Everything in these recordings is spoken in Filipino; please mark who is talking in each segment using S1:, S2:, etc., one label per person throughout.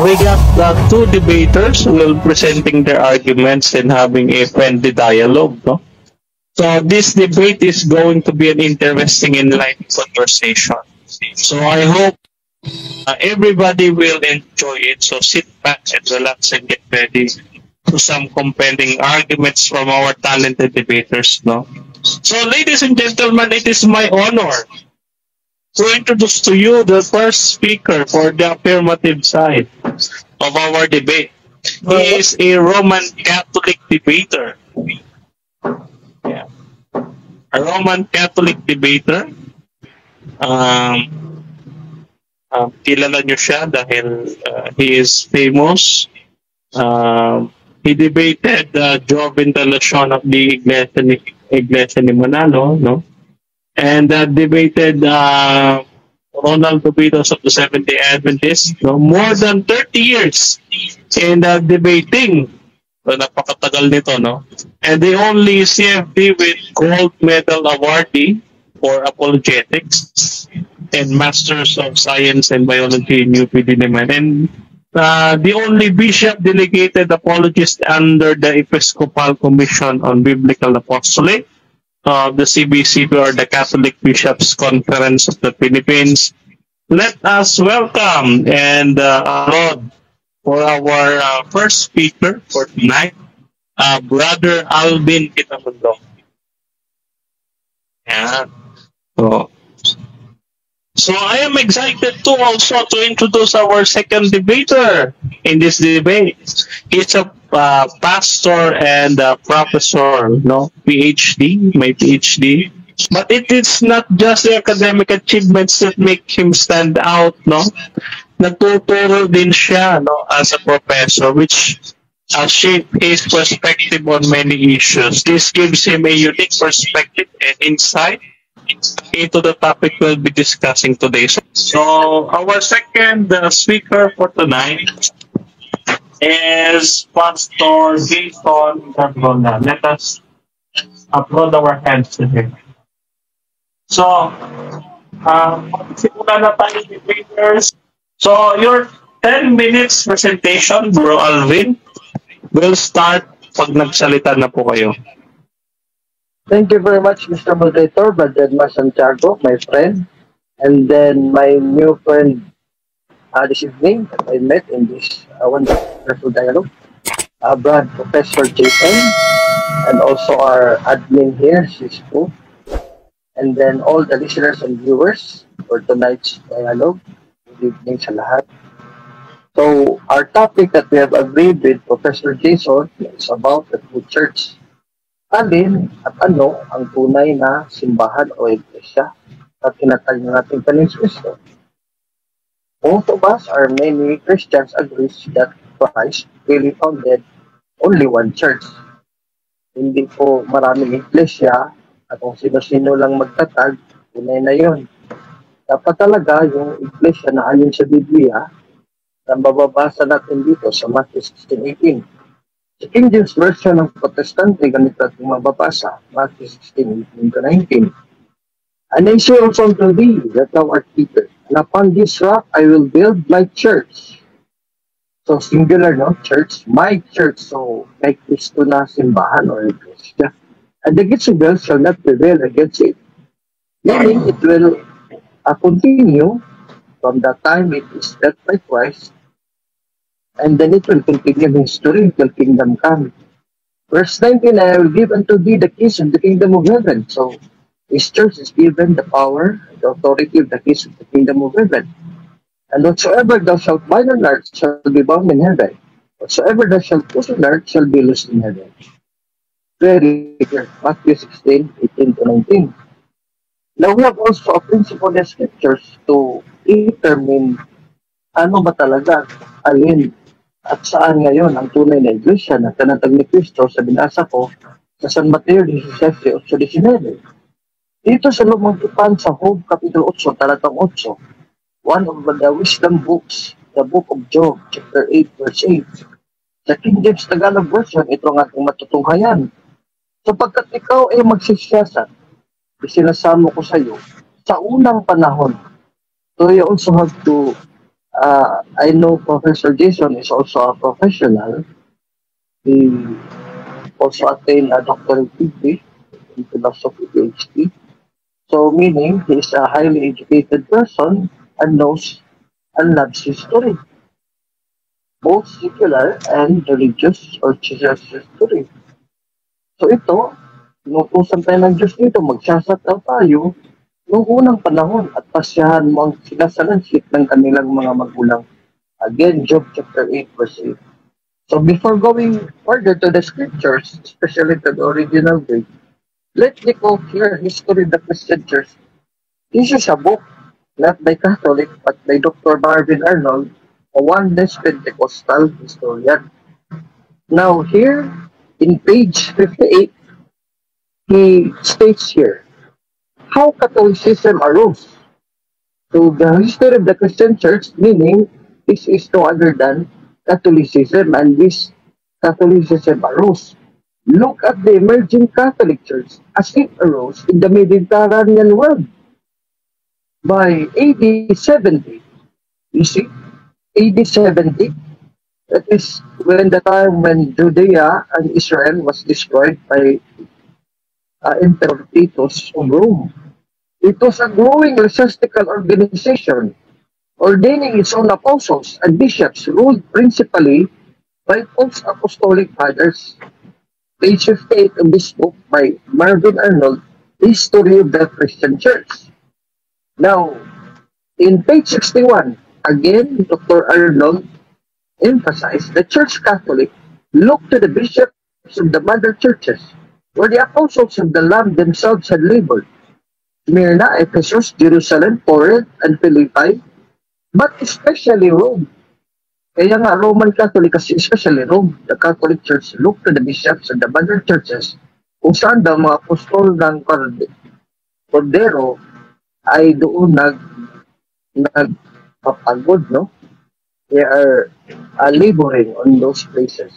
S1: We got two debaters who will presenting their arguments and having a friendly dialogue. No? So this debate is going to be an interesting and lively conversation. So I hope everybody will enjoy it. So sit back and relax and get ready to some compelling arguments from our talented debaters. No. So ladies and gentlemen, it is my honor to introduce to you the first speaker for the affirmative side of our debate. He is a Roman Catholic debater. Yeah. A Roman Catholic debater. Kilala nyo siya dahil he is famous. He debated Joven Talacion of the Iglesia ni Manalo, no? And debated Ronald Tubitos of the Seventh-day Adventists, no? More than 30 years in debating. So, napakatagal nito, no? And the only CFP with gold medal awardee for apologetics and Masters of Science and Biology in UPD naman. And the only bishop delegated apologist under the Episcopal Commission on Biblical Apostolate of the CBCP, or the Catholic Bishops Conference of the Philippines. Let us welcome and applaud for our first speaker for tonight, Brother Alvin Kitamundo. Yeah. So I am excited to also to introduce our second debater in this debate. He's a pastor and professor, no, PhD, my PhD. But it is not just the academic achievements that make him stand out, no. Nagtuturo din siya, no, as a professor, which shaped his perspective on many issues. This gives him a unique perspective and insight into the topic we'll be discussing today. So our second speaker for tonight is Pastor Jason Gargona. Let us upload our hands to him. So, simula na tayo, debaters. So, your 10 minutes presentation, Bro Alvin, will start pag nagsalita na po kayo.
S2: Thank you very much, Mr. Moderator, Brother Santiago, my friend, and then my new friend this evening that I met in this wonderful dialogue, Brad Professor Jason, and also our admin here, Cisco, and then all the listeners and viewers for tonight's dialogue. Good evening sa lahat. So, our topic that we have agreed with Professor Jason is about the true church. Alin at ano ang tunay na simbahan o iglesia at tinatag ng ating Panginoon Kristo. Most of us, or many Christians, agree that Christ really founded only one church. Hindi po maraming iglesia at kung sino-sino lang magtatag, tunay na yun. Dapat talaga yung iglesia na ayon sa Biblia na mababasa natin dito sa Matthew 16:18. Sa King James Version ng Protestante, ganito ating mababasa, Matthew 16:18-19. And I say also unto thee that thou art Peter, and upon this rock I will build my church. So singular, no? Church, my church. So may Kristo na simbahan or iglesia. And the gates of hell shall not prevail against it. Meaning it will continue from the time it is led by Christ. And then it will continue in history till kingdom come. Verse 19, I will give unto thee the keys of the kingdom of heaven. So, this church is given the power, the authority of the keys of the kingdom of heaven. And whatsoever thou shalt bind on earth shall be bound in heaven. Whatsoever thou shalt loose on earth shall be loosed in heaven. Very clear. Matthew 16:18-19. Now, we have also a principle in scriptures to determine ano ba talaga, alin, at saan ngayon ang tunay na iglesia na tinatag ni Kristo sa binasa ko sa San Mateo 17:8-19. Dito sa lumang tupan sa Job Kapitulo 8, talatang 8, one of the wisdom books, the book of Job, chapter 8, verse 8. Sa King James Tagalog Version, ito ang ating matutunghayan. Sapagkat ikaw ay magsisiyasat, isinasamo ko sa iyo sa unang panahon. So you also have to I know Professor Jason is also a professional. He also attained a doctorate degree in philosophy PhD. So meaning he is a highly educated person and knows and loves history, both secular and religious or Jesus history. So ito, inutusan tayo ng Diyos dito, magsasataw tayo noong unang panahon at pasyahan mo ang sinasalansip ng kanilang mga magulang. Again, Job chapter 8 verse 8. So before going further to the scriptures, especially to the original Greek, let me go here history of the Christian Church. This is a book not by Catholic but by Dr. Marvin Arnold, a Oneness Pentecostal historian. Now here in page 58, he states here how Catholicism arose. So the history of the Christian Church, meaning this is no other than Catholicism, and this Catholicism arose. Look at the emerging Catholic Church as it arose in the Mediterranean world by AD 70. You see, AD 70, that is when the time when Judea and Israel was destroyed by Emperor Titus of Rome. It was a growing ecclesiastical organization, ordaining its own apostles and bishops ruled principally by post-apostolic fathers. Page 58 of this book by Marvin Arnold, History of the Christian Church. Now, in page 61, again, Dr. Arnold emphasized the Church Catholic looked to the bishops of the mother churches, where the apostles of the Lamb themselves had labored. Smyrna, Ephesus, Jerusalem, Corinth, and Philippi, but especially Rome. Kaya nga, Roman Catholic kasi especially Rome, the Catholic Church looked to the bishops and the mother churches kung saan daw mga apostol ng Cordero ay doon nagpapagod, no? They are laboring on those places.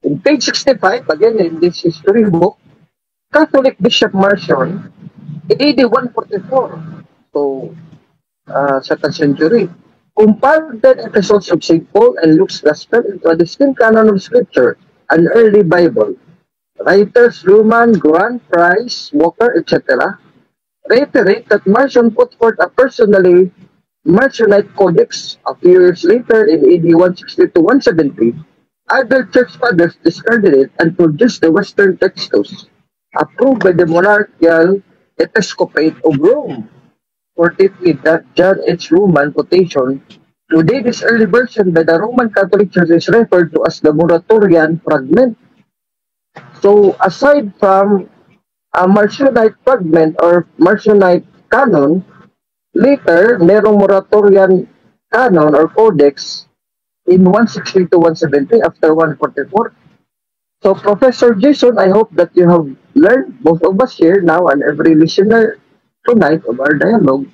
S2: In page 65, again in this history book, Catholic Bishop Marcion, in AD 144, so 2nd century, compiled the epistles of St. Paul and Luke's Gospel into a distinct canon of Scripture, an early Bible. Writers Luhmann, Grant, Price, Walker, etc. reiterate that Marcion put forth a personally Marcionite Codex. A few years later, in AD 160 to 170, other church fathers discarded it and produced the Western Textus, approved by the monarchical Episcopate of Rome. 43, that John H. Luhmann quotation, today this early version by the Roman Catholic Church is referred to as the Moratorian fragment. So aside from a Marcionite fragment or Marcionite canon, later merong Moratorian canon or codex in 160 to 170 after 144. So Professor Jason, I hope that you have learned, both of us here now and every listener tonight of our dialogue,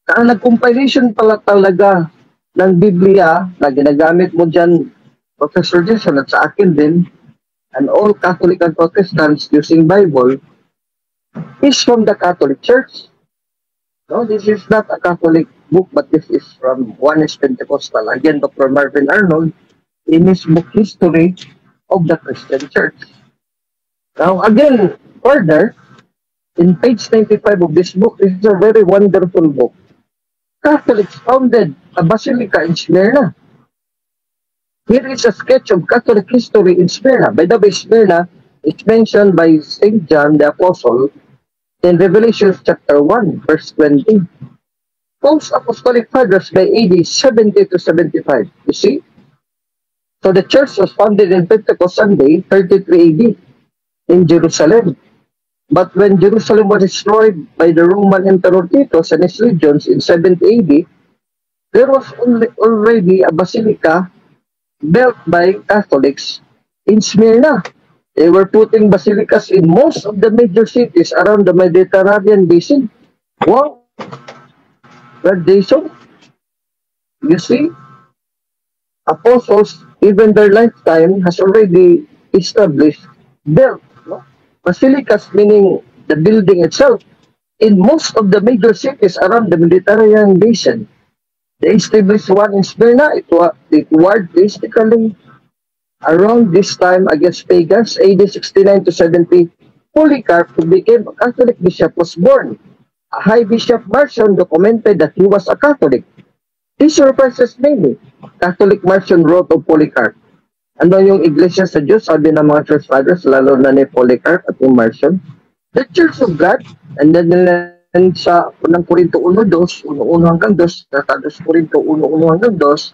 S2: na ang nag-compilation pala talaga ng Biblia na ginagamit mo dyan, Professor Jason, at sa akin din, and all Catholic and Protestants using Bible, is from the Catholic Church. No, this is not a Catholic book, but this is from Oneness Pentecostal. Again, Dr. Marvin Arnold, in his book, History of the Christian Church. Now, again, further, in page 95 of this book, this is a very wonderful book. Catholics founded a basilica in Smyrna. Here is a sketch of Catholic history in Smyrna. By the way, Smyrna is mentioned by St. John the Apostle in Revelation chapter 1, verse 20. Post-Apostolic Fathers by AD 70 to 75. You see? So the church was founded in Pentecost Sunday, 33 AD, in Jerusalem. But when Jerusalem was destroyed by the Roman Emperor Titus and his legions in 70 AD, there was already a basilica built by Catholics in Smyrna. They were putting basilicas in most of the major cities around the Mediterranean basin. Wow! But Jason, you see, apostles, even their lifetime, has already established, built, no? Basilicas, meaning the building itself, in most of the major cities around the Mediterranean basin. They established one in Smyrna. It warred basically around this time against pagans, AD 69 to 70. Polycarp, who became a Catholic bishop, was born. A high bishop Marcion documented that he was a Catholic. This surprises many. Catholic Marcion wrote of Polycarp. Ano yung iglesia sa Diyos, sabi ng mga church fathers, lalo na ni Polycarp at ni Marcion? The Church of God, and then sa unang Korinto 1:2, 1 hanggang 2, Tratados Korinto 1:1 hanggang 2,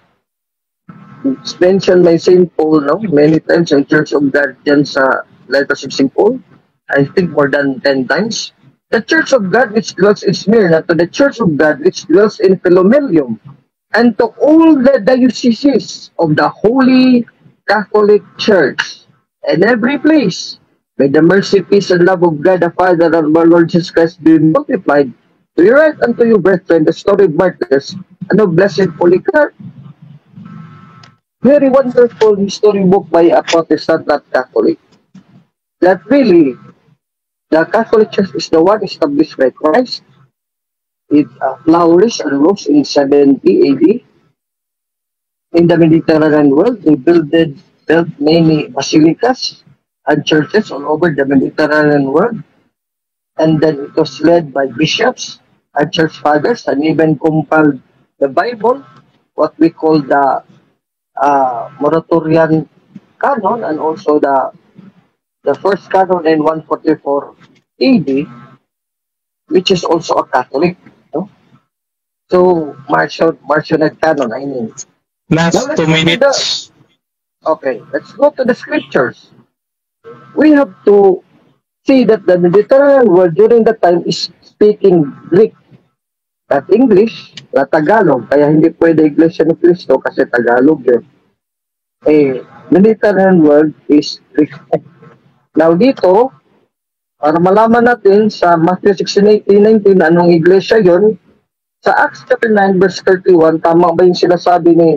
S2: it's mentioned by St. Paul, no? Many times ang Church of God dyan sa letters of St. Paul. I think more than 10 times. The Church of God which dwells in Smyrna, to the Church of God which dwells in Philomelium, and to all the dioceses of the Holy Catholic Church, and every place, may the mercy, peace, and love of God the Father and of our Lord Jesus Christ be multiplied. We write unto you, brethren, the story of martyrs and of blessed Polycarp. Very wonderful history book by a Protestant, not Catholic. That really, the Catholic Church is the one established by Christ. It flourished and rose in 70 AD. In the Mediterranean world, they built many basilicas and churches all over the Mediterranean world. And then it was led by bishops and church fathers, and even compiled the Bible, what we call the Moratorian canon, and also the first canon in 144 AD, which is also a Catholic. No? So, Marcionate canon, I mean.
S1: Last 2 minutes.
S2: Okay, let's go to the scriptures. We have to see that the Mediterranean world during that time is speaking Greek, not English, not Tagalog. Kaya hindi pwede Iglesia ni Cristo kasi Tagalog yun. Mediterranean world is Greek. Now dito, para malaman natin sa Matthew 16:18-19 anong iglesia yun, sa Acts chapter 9 verse 31, tama ba yung sinasabi ni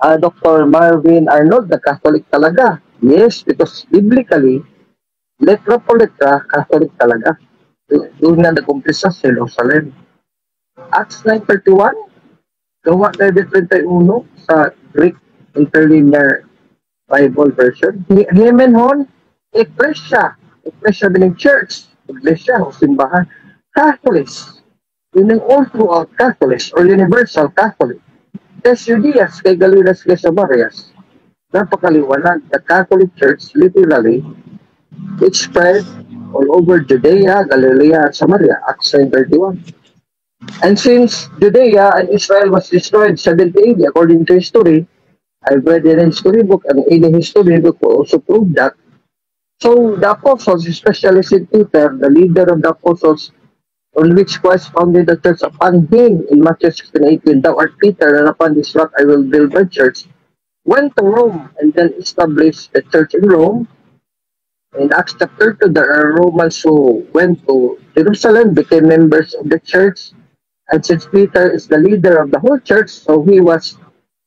S2: Dr. Marvin Arnold na Catholic talaga? Yes, because biblically, letra po letra, Catholic talaga. Doon na nag-umpisa sa Jerusalem. Acts 9:31, gawa na 31 sa Greek Interlinear Bible version. Hemenhon, Ecclesia. Ecclesia meaning church. Iglesia o simbahan. Catholics. Meaning all throughout Catholics or universal Catholic. Tes Judeas kay Galileas kay Samarias. Napakaliwanag. The Catholic Church literally it spread all over Judea, Galilee, and Samaria. Acts 9:31. And since Judea and Israel was destroyed 70 AD according to history, I've read in a history book, and in a history book will also prove that. So the apostles, especially St. Peter, the leader of the apostles, on which Christ founded the church upon him in Matthew 16:18, thou art Peter, and upon this rock I will build my church, went to Rome and then established the church in Rome. In Acts chapter 2, there are Romans who went to Jerusalem, became members of the church, and since Peter is the leader of the whole church, so he was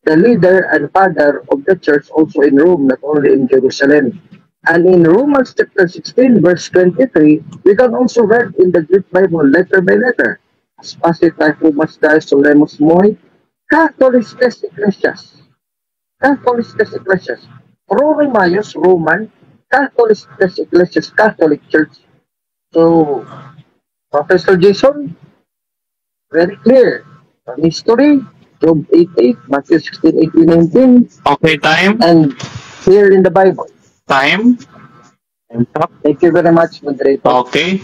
S2: the leader and father of the church also in Rome, not only in Jerusalem. And in Romans chapter 16, verse 23, we can also read in the Greek Bible, letter by letter, Spasita Humas Dai Solemus Moi, Catholic's Ecclesias. Catholic's Ecclesias. Pro-Romayos, Roman, Catholic's Ecclesias, Catholic Church. So, Professor Jason, very clear. On history, Job 8:8, Matthew 16:18-19.
S1: Okay, time.
S2: And here in the Bible.
S1: Time.
S2: Thank you very much, moderator.
S1: Okay.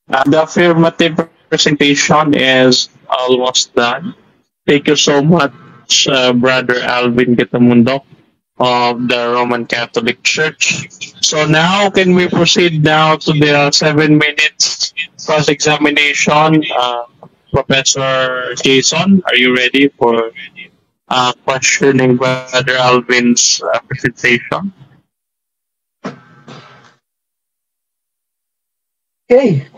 S1: The affirmative presentation is almost done. Thank you so much, Brother Alvin Getamundo of the Roman Catholic Church. So now, can we proceed now to the 7 minutes cross-examination? Professor Jason, are you ready for questioning Brother Alvin's presentation?
S3: Okay.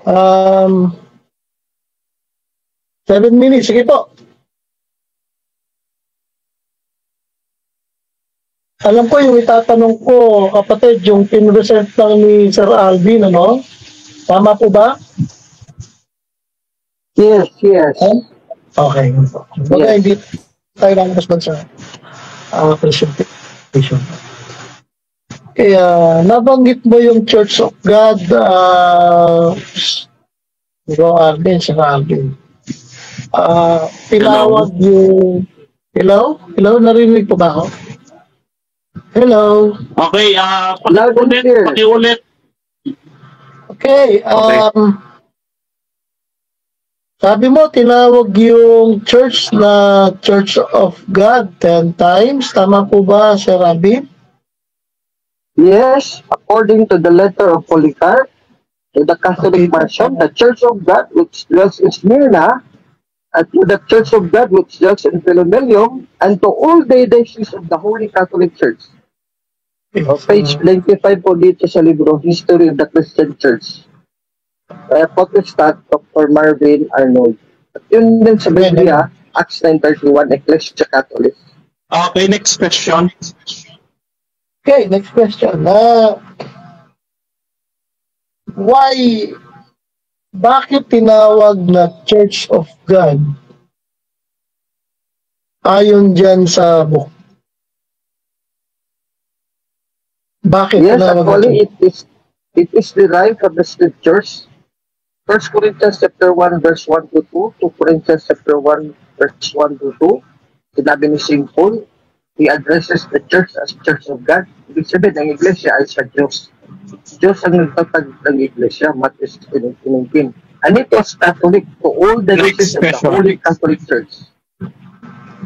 S3: 7 minutes. Sige po. Alam ko yung itatanong ko, kapatid, yung pinresent lang ni Sir Alvin, ano? Tama po ba?
S2: Yes, yes.
S3: Okay.
S2: Yes.
S3: tayo lang mas sa presentation. Kaya nabanggit mo yung Church of God, Bro Alvin, sa Alvin. Tinawag yung... Hello? Hello? Narinig po ba ako? Hello?
S1: Okay,
S2: Loud and clear.
S1: pakiulit.
S3: Okay, sabi mo, tinawag yung church na Church of God 10 times. Tama po ba, Sir Alvin?
S2: Yes, according to the letter of Polycarp, to the Catholic Version, the Church of God which dwells in Smyrna, and to the Church of God which dwells in Philomelium, and to all the diocese of the Holy Catholic Church. So, page 25 po dito sa libro, History of the Christian Church. Protestant, Dr. Marvin Arnold. At yun din sa Biblia, Acts 9:31, Ecclesia Catholic.
S1: Okay, next question.
S3: Okay, next question. Bakit tinawag na Church of God? Ayon dyan sa book. Bakit
S2: Yes,
S3: tinawag
S2: actually, it is derived from the scriptures. 1 Corinthians chapter 1 verse 1 to 2, 2 Corinthians chapter 1 verse 1 to 2. Sinabi ni St. Paul, he addresses the church as Church of God. Ibig sabihin, ang iglesia ay sa Diyos. Diyos ang nagtatag ng iglesia, Matthew 16:19. And it was Catholic to all the diocese of the Holy Catholic Church.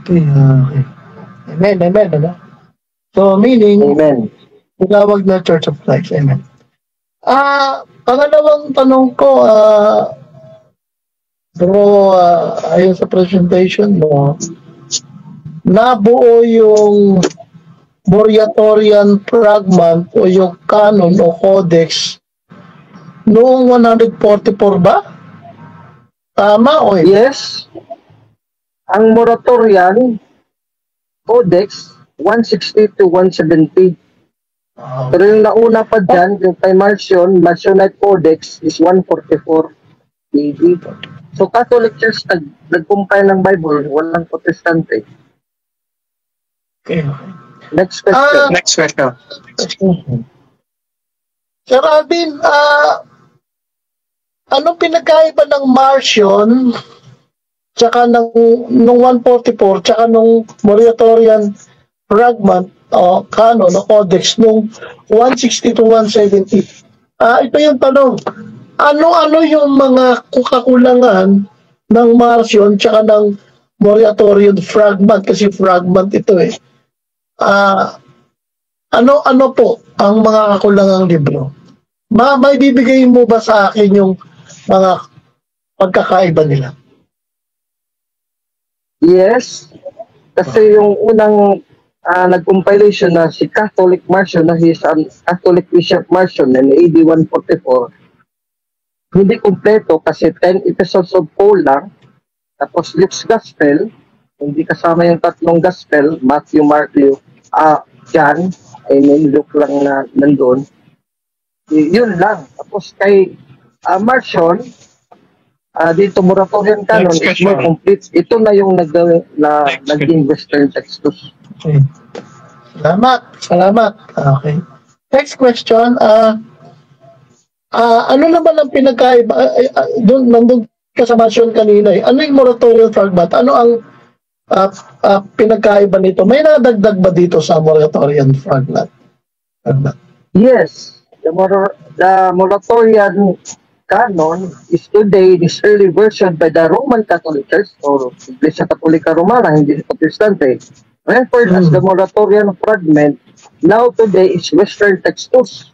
S3: Okay, okay. Amen, amen, ano? So, meaning,
S2: Amen.
S3: tinawag na Church of Christ. Amen. Pangalawang tanong ko, bro, ayon sa presentation mo, nabuo yung Muratorian Fragment o yung canon o codex noong 144 ba? Tama o hindi?
S2: Yes. Ang Muratorian Codex, 160 to 170. Pero yung nauna pa dyan, yung kay Marcion, Marcionite Codex is 144 AD. So, Catholic Church nag-compile ng Bible, walang Protestante.
S3: Okay.
S2: Next question.
S1: Next question.
S3: Sir Alvin, anong pinagkaiba ng Marcion tsaka nung 144 tsaka nung Muratorian Fragment o canon o codex nung 160 to 170? Ito yung tanong. Ano-ano yung mga kakulangan ng Marcion tsaka ng Muratorian Fragment? Kasi fragment ito eh. Ano po ang mga kakulangang libro? May bibigay mo ba sa akin yung mga pagkakaiba nila?
S2: Yes. Kasi yung unang nag-compilation na si Catholic Marcion, na his Catholic Bishop Marcion in AD 144, hindi kompleto kasi 10 episodes of Paul lang. Tapos Luke's Gospel, hindi kasama yung tatlong Gospel, Matthew, Mark, Luke, John, and Luke lang na nandun. Yun lang. Tapos kay Marcion, dito Muratorian Canon, it's more complete. Ito na yung naging Western textus.
S3: Okay. Salamat. Okay. Next question. Ano naman ang pinagkaiba? Nandun ka sa Marcion kanina eh. Ano yung Muratorian Fragment? Ano ang pinagkaiba nito? May nadagdag ba dito sa Muratorian Fragment?
S2: Yes. The Muratorian Canon is today this early version by the Roman Catholic Church or Iglesia Katolika Romana, hindi Protestante, referred as the Muratorian Fragment. Now today is Western textus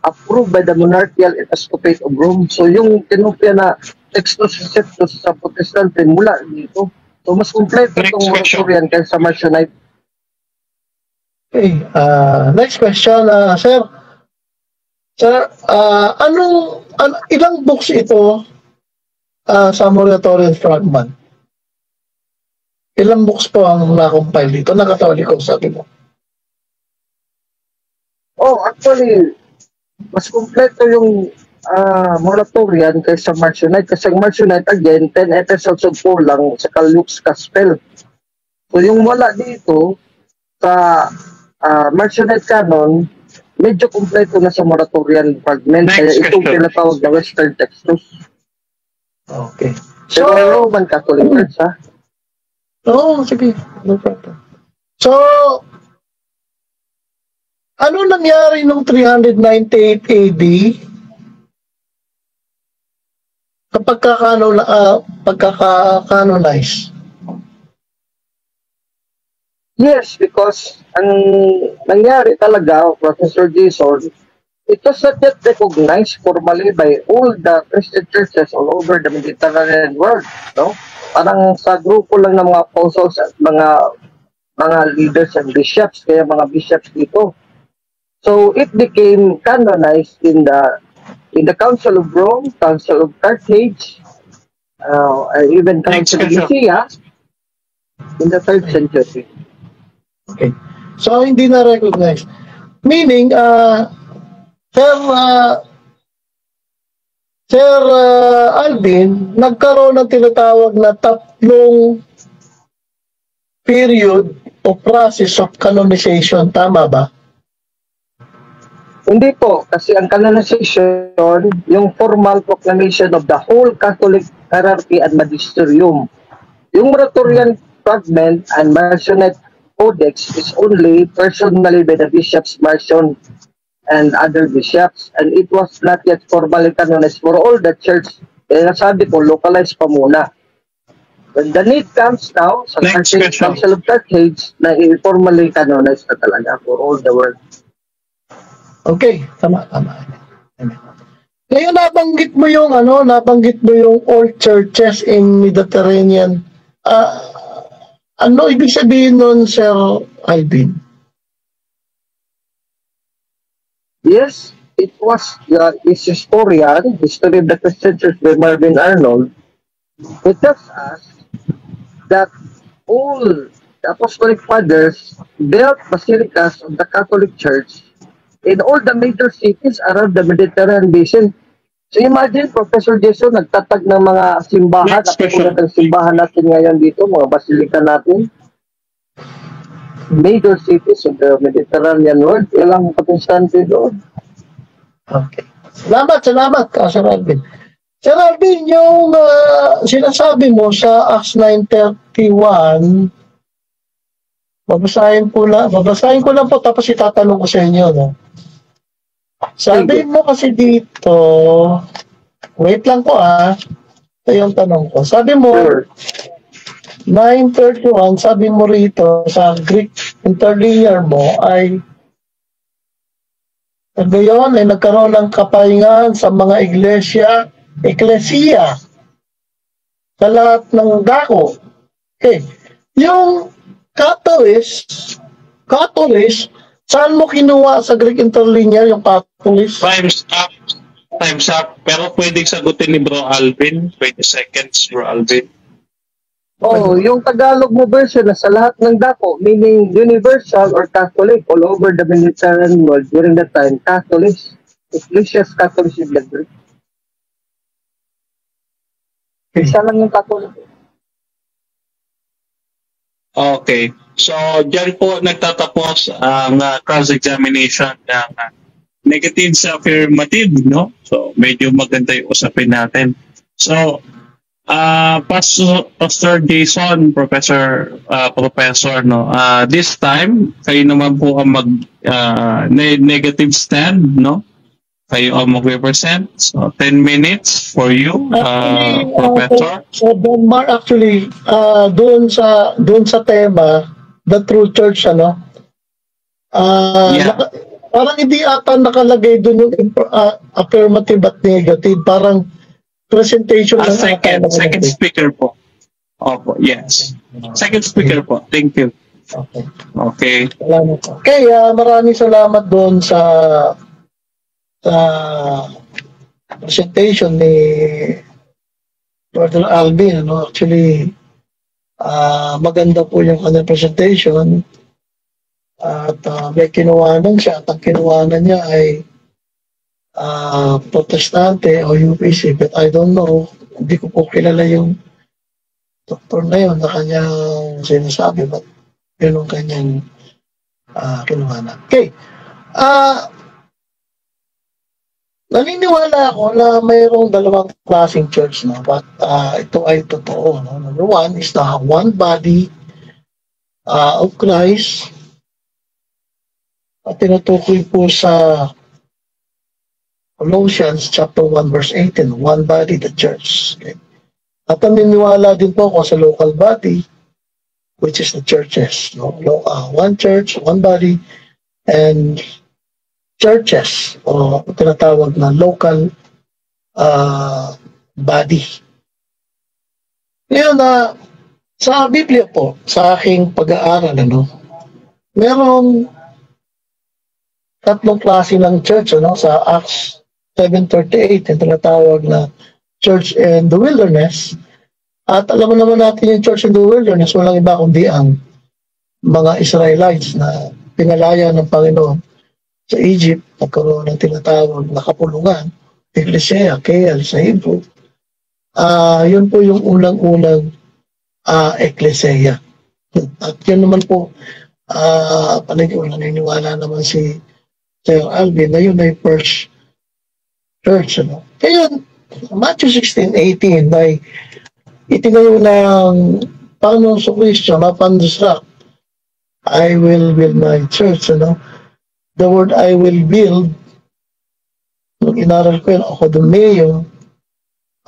S2: approved by the Monarchical Episcopate of Rome. So yung kinopya na textus receptus sa Protestante mula dito. So mas kompleto itong Muratorian kaysa Marcionite.
S3: Okay. Next question, Sir. Sir, ilang books ito sa Muratorian Fragment? Ilang books po ang na-compile dito? Nakatoliko, sabi mo.
S2: Oh, actually, mas kompleto yung Muratorian kaysa Marcionite. Kasi ang Marcionite, again, 10 episodes of Paul lang sa Luke's Gospel. So, So yung wala dito sa Marcionite Canon, medyo kumpleto na sa moratorian fragment.
S1: Next
S2: Kaya itong
S1: question.
S2: tinatawag na Western Textus.
S3: Okay.
S2: Pero
S3: So,
S2: Roman Catholic Church, ha?
S3: sige. No problem. So, ano nangyari nung 398 AD? Kapag pagkaka-canonize?
S2: Yes, because ang nangyari talaga, Professor Jason, it was not yet recognized formally by all the Christian churches all over the Mediterranean world. No? Parang sa grupo lang ng mga apostles at mga leaders and bishops, kaya mga bishops dito. So it became canonized in the Council of Rome, Council of Carthage, even Council of Nicaea in the 3rd century.
S3: Okay. So, hindi na recognize. Meaning, Sir Alvin, nagkaroon ng tinatawag na 3 period o process of canonization. Tama ba?
S2: Hindi po, kasi ang canonization, yung formal proclamation of the whole Catholic hierarchy and magisterium. Yung moratorian fragment and Marcionite Codex is only personally by the bishops Marcion and other bishops, and it was not yet formally canonized for all the church. Kaya nasabi ko, localized pa muna. When the need comes now, sa Council of Carthage, na formally canonized na talaga for all the world.
S3: Okay, tama. Ngayon nabanggit mo yung all churches in Mediterranean. Ano ibig sabihin nun, Sir Alvin?
S2: Yes, it was his historian, History of the Christian Church by Marvin Arnold, who tells us that all the Apostolic Fathers built basilicas of the Catholic Church in all the major cities around the Mediterranean basin. So imagine, Professor Jason, nagtatag ng mga simbahan, at tulad ng simbahan natin ngayon dito, mga basilika natin, major cities of the Mediterranean world, ilang protestante doon.
S3: Okay. Salamat, Sir Alvin. Sir Alvin, yung sinasabi mo sa Acts 9:31, babasahin ko lang po, tapos itatanong ko sa inyo, no? Sabi mo kasi dito, wait lang po ito yung tanong ko. Sabi mo, 9:31, sabi mo rito sa Greek interlinear mo ay ngayon ay nagkaroon ng kapahingahan sa mga eklesiya sa lahat ng dako. Okay. Yung Catholics, saan mo kinuha sa Greek interlinear yung Catholics?
S1: Time's up. Pero pwedeng sagutin ni Bro Alvin. 20 seconds, Bro Alvin.
S2: Yung Tagalog mo version na sa lahat ng dako, meaning universal or Catholic all over the Mediterranean world during that time, Catholics, Ecclesias Catholics in the Greek. Isa lang yung Catholic.
S1: Okay. So, dyan po nagtatapos ang cross-examination ng negative sa affirmative, no? So, medyo maganda yung usapin natin. So, Pastor Jason, Professor, no? This time, kayo naman po ang negative stand, no? Kayo ang mag-represent. So, 10 minutes for you, Professor.
S3: So, Bonmar, actually, doon sa tema, The True Church, ano? Parang hindi ata nakalagay doon yung affirmative at negative. Parang presentation lang.
S1: Second speaker po. Opo, yes. Second speaker po. Thank you. Okay.
S3: Salamat po. Okay, maraming salamat doon sa presentation ni Brother Alvin. Ano? Actually, maganda po yung kanyang presentation. At may kinuwanan siya. At ang kinuwanan niya ay protestante o UPC, but I don't know, hindi ko po kilala yung doktor na yun na kanyang yung sinasabi, but yun ang kanyang kinuha. Okay. Naniniwala ako na mayroong dalawang klaseng church, no? But ito ay totoo. No? Number one is the one body of Christ. At tinutukoy po sa Colossians chapter 1 verse 18, one body, the church. Okay? At naniniwala din po ako sa local body, which is the churches. No? One church, one body, and churches, o tinatawag na local body. Ngayon sa Biblia po, sa aking pag-aaral, merong tatlong klase ng church, sa Acts 7:38, yung tinatawag na church in the wilderness. At alam mo naman natin yung church in the wilderness, walang iba kundi ang mga Israelites na pinalaya ng Panginoon sa Egypt, nagkaroon ng tinatawag na kapulungan, Ecclesia, KL sa Hebrew. Yun po yung unang-unang Ecclesia. At yun naman po, naniniwala naman si Sir Alvin na yun ay first church. Kaya Matthew 16:18 ay itinayo ng Panginoon sa Kristo upon this rock I will build my church. The word I will build, nung inaral ko yun, akodomeo,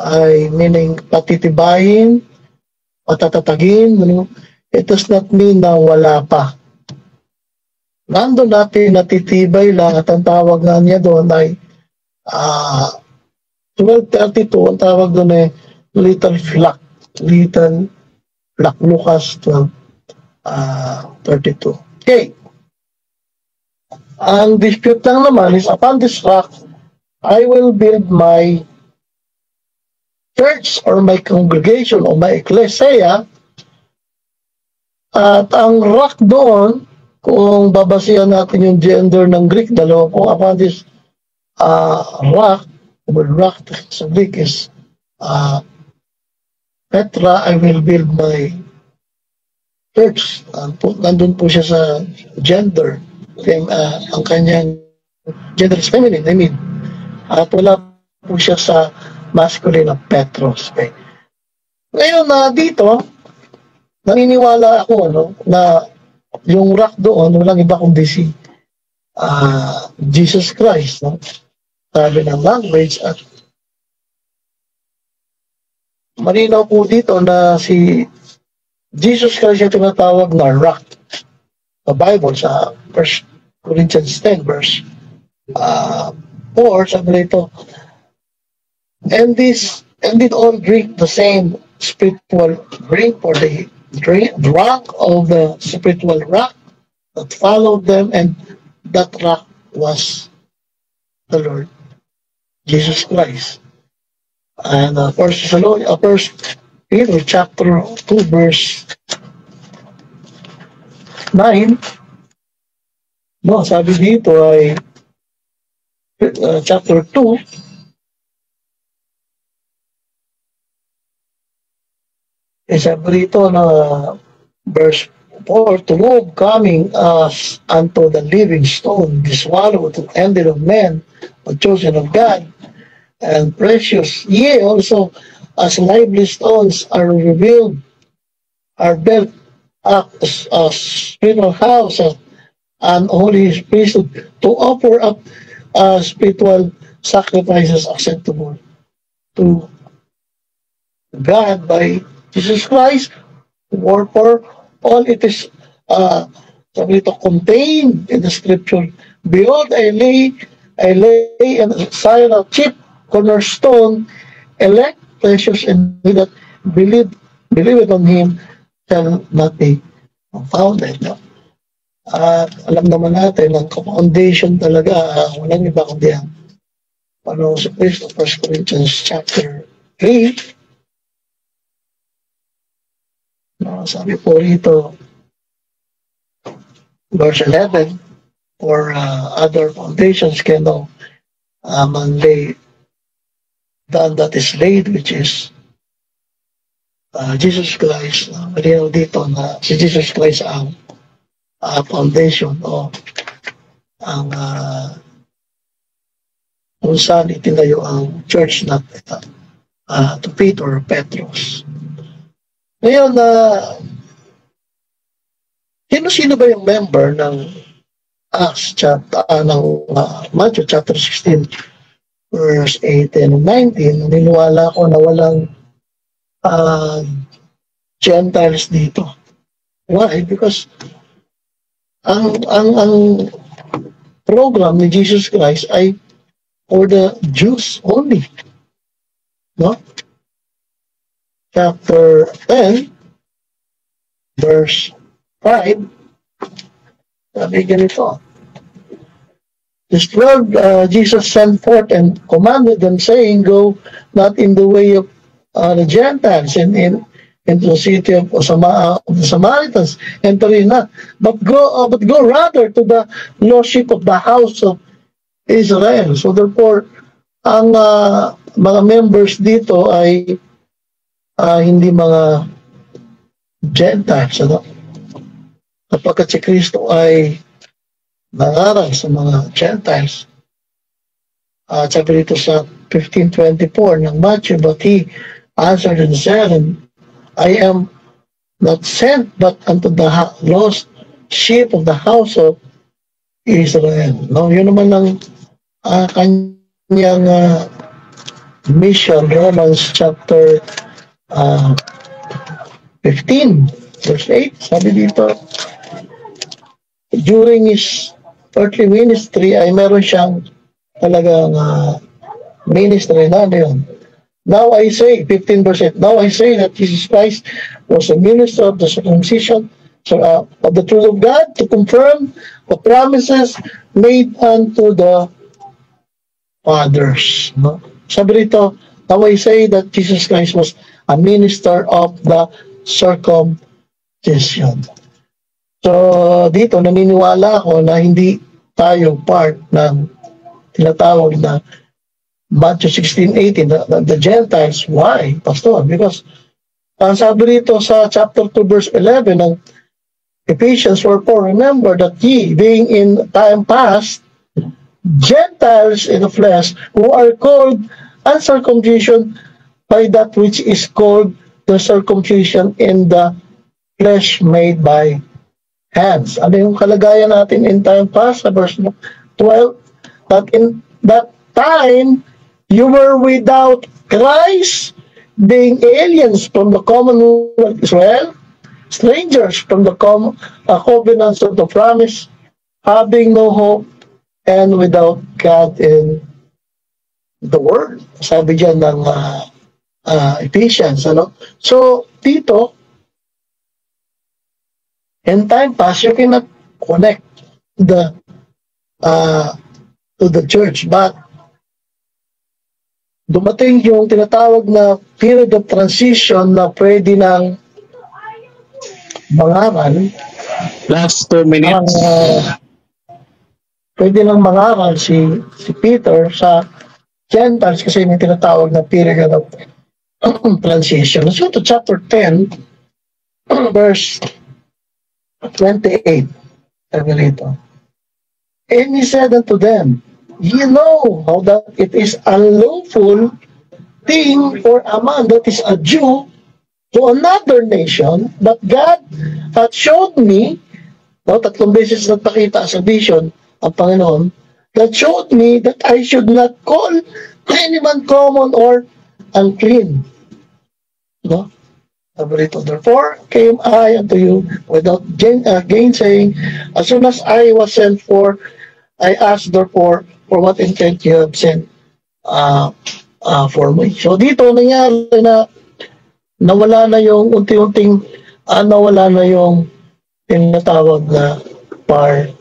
S3: ay meaning patitibayin, patatatagin. It does not mean na wala pa. Nandun natin natitibay lang at ang tawag nga niya doon ay 12:32, ang tawag doon ay little flock, Lucas 12:32. Okay. Ang dispute lang naman is, upon this rock, I will build my church or my congregation or my ecclesia. At ang rock doon, kung babasihan natin yung gender ng Greek, dalawa po, upon this rock, the word rock sa Greek is Petra, I will build my church. Nandun po siya sa gender. Ang kanyang gender is feminine, at wala po siya sa masculine of Petros. Okay? Ngayon dito, naniniwala ako na yung rock doon, walang iba kundi si Jesus Christ. Sabi ng language, at malinaw po dito na si Jesus Christ yung tinatawag na rock. The Bible sa 1 Corinthians 10 verse 4, sabi nito, and did all drink the same spiritual drink, for they drank of the spiritual rock that followed them, and that rock was the Lord Jesus Christ. And First Peter chapter 2 verse 9, sabi dito ay chapter 2, sabi dito na verse 4, to move coming us unto the living stone, the swallow to ended of men, the chosen of God, and precious, yea, also as lively stones are revealed, are built up a spiritual house and holy priesthood to offer up spiritual sacrifices acceptable to God by Jesus Christ. Wherefore, all it is contained in the scripture. Behold, I lay in Zion a chief cornerstone, elect, precious, and he that believeth on him shall not be confounded. At alam naman natin, ang foundation talaga, walang iba kundi ang Panginoon sa Kristo, 1 Corinthians chapter 3. Sabi po rito, verse 11, or other foundations cannot lay than that is laid, which is Jesus Christ, malinaw dito na si Jesus Christ ang foundation o ang kung saan itinayo ang church na to Peter or Petros. Ngayon, sino-sino ba yung member ng Acts chapter, ng Matthew chapter 16, verse 18 and 19, naniniwala ko na walang Gentiles dito. Why? Because ang program ni Jesus Christ ay for the Jews only. No? Chapter 10, verse 5, sabi ganito. This 12, Jesus sent forth and commanded them, saying, Go not in the way of the Gentiles and into the city of the Samaritans, enter in not, but go rather to the lordship of the house of Israel. So therefore, ang mga members dito ay hindi mga Gentiles, ano? Kapagkat si Kristo ay nangaral sa mga Gentiles, sabi dito sa 15:24 ng Matthew, but he answered and said, I am not sent but unto the lost sheep of the house of Israel. No, yun naman ang kanyang mission. Romans chapter 15 verse 8, sabi dito, during his earthly ministry ay meron siyang talagang ministry na yun. Now I say, 15 verse 8, now I say that Jesus Christ was a minister of the circumcision of the truth of God to confirm the promises made unto the fathers. No? Sabi rito, now I say that Jesus Christ was a minister of the circumcision. So dito naniniwala ako na hindi tayo part ng tinatawag na Matthew 16:18, the Gentiles. Why, Pastor? Because sabi rito sa chapter 2 verse 11 ng Ephesians 4:4, remember that ye, being in time past Gentiles in the flesh, who are called uncircumcision by that which is called the circumcision in the flesh made by hands. Ano yung kalagayan natin in time past? Sa verse 12, that in that time you were without Christ, being aliens from the commonwealth of Israel, strangers from the covenants of the promise, having no hope, and without God in the world. Sabi dyan ng Ephesians. Ano? So, dito, in time past, you cannot connect to the church, but dumating yung tinatawag na period of transition na pwede ng mangaral.
S1: Last 2 minutes.
S3: Pwede ng mangaral si Peter sa Gentiles kasi may tinatawag na period of transition. Let's go to chapter 10, verse 28. Sabi rito. And he said unto them, ye know how that it is unlawful thing for a man that is a Jew to another nation, but God hath showed me, no, 3 beses nagpakita sa vision ang Panginoon, that showed me that I should not call any man common or unclean. No? Therefore came I unto you without gainsaying, as soon as I was sent for, I asked therefore, for what intent you have sent for me. So dito nangyari na nawala na yung unti-unting nawala na yung tinatawag na partition.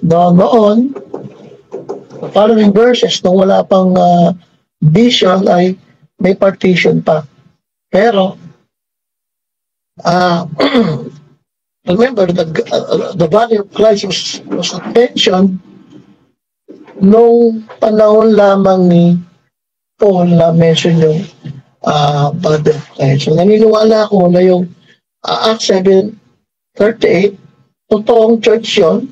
S3: Noon, the following verses, nung wala pang vision ay may partition pa. Pero remember, the body of Christ was mentioned nung panahon lamang ni Paul na mention yung Father. Okay. So naniniwala ako na yung Acts 7:38, totoong church yun.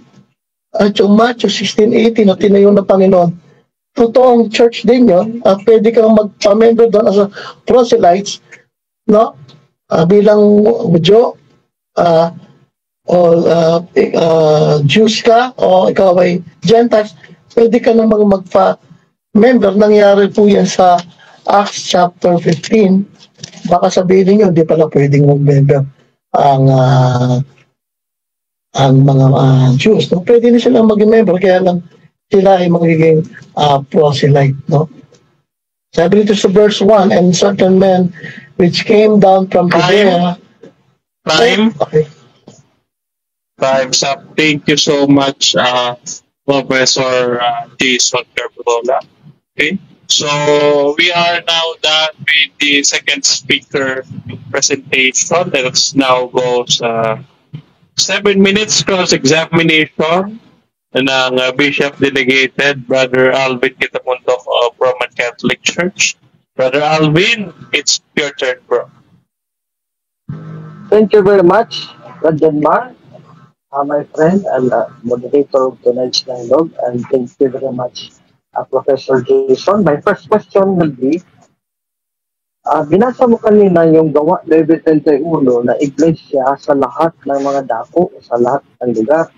S3: At yung Matthew 16:18 na tinayo ng Panginoon, totoong church din yun. At pwede kang magpa-member doon as a proselytes, no? Bilang Hudyo, o Jews ka, o ikaw ay Gentiles, pwede ka namang magpa-member. Nangyari po yan sa Acts chapter 15. Baka sabihin niyo, hindi pala pwedeng mag-member ang mga Jews. No? Pwede na silang mag-member, kaya lang sila ay magiging proselyte. No? Sabi dito sa verse 1, and certain men which came down from Judea.
S1: Time.
S3: Okay.
S1: Time's up. Thank you so much, Professor Jason Carbola. Okay, so we are now done with the second speaker presentation. Let's now go sa 7 minutes cross-examination ng Bishop Delegated Brother Alvin Kitamuntok of Roman Catholic Church. Brother Alvin, it's your turn, bro.
S2: Thank you very much, Brother Mar, my friend and moderator of tonight's dialogue, and thank you very much, Professor Jason. My first question will be, binasa mo kanina yung Gawa 9:31 na iglesia sa lahat ng mga dako, sa lahat ng lugar.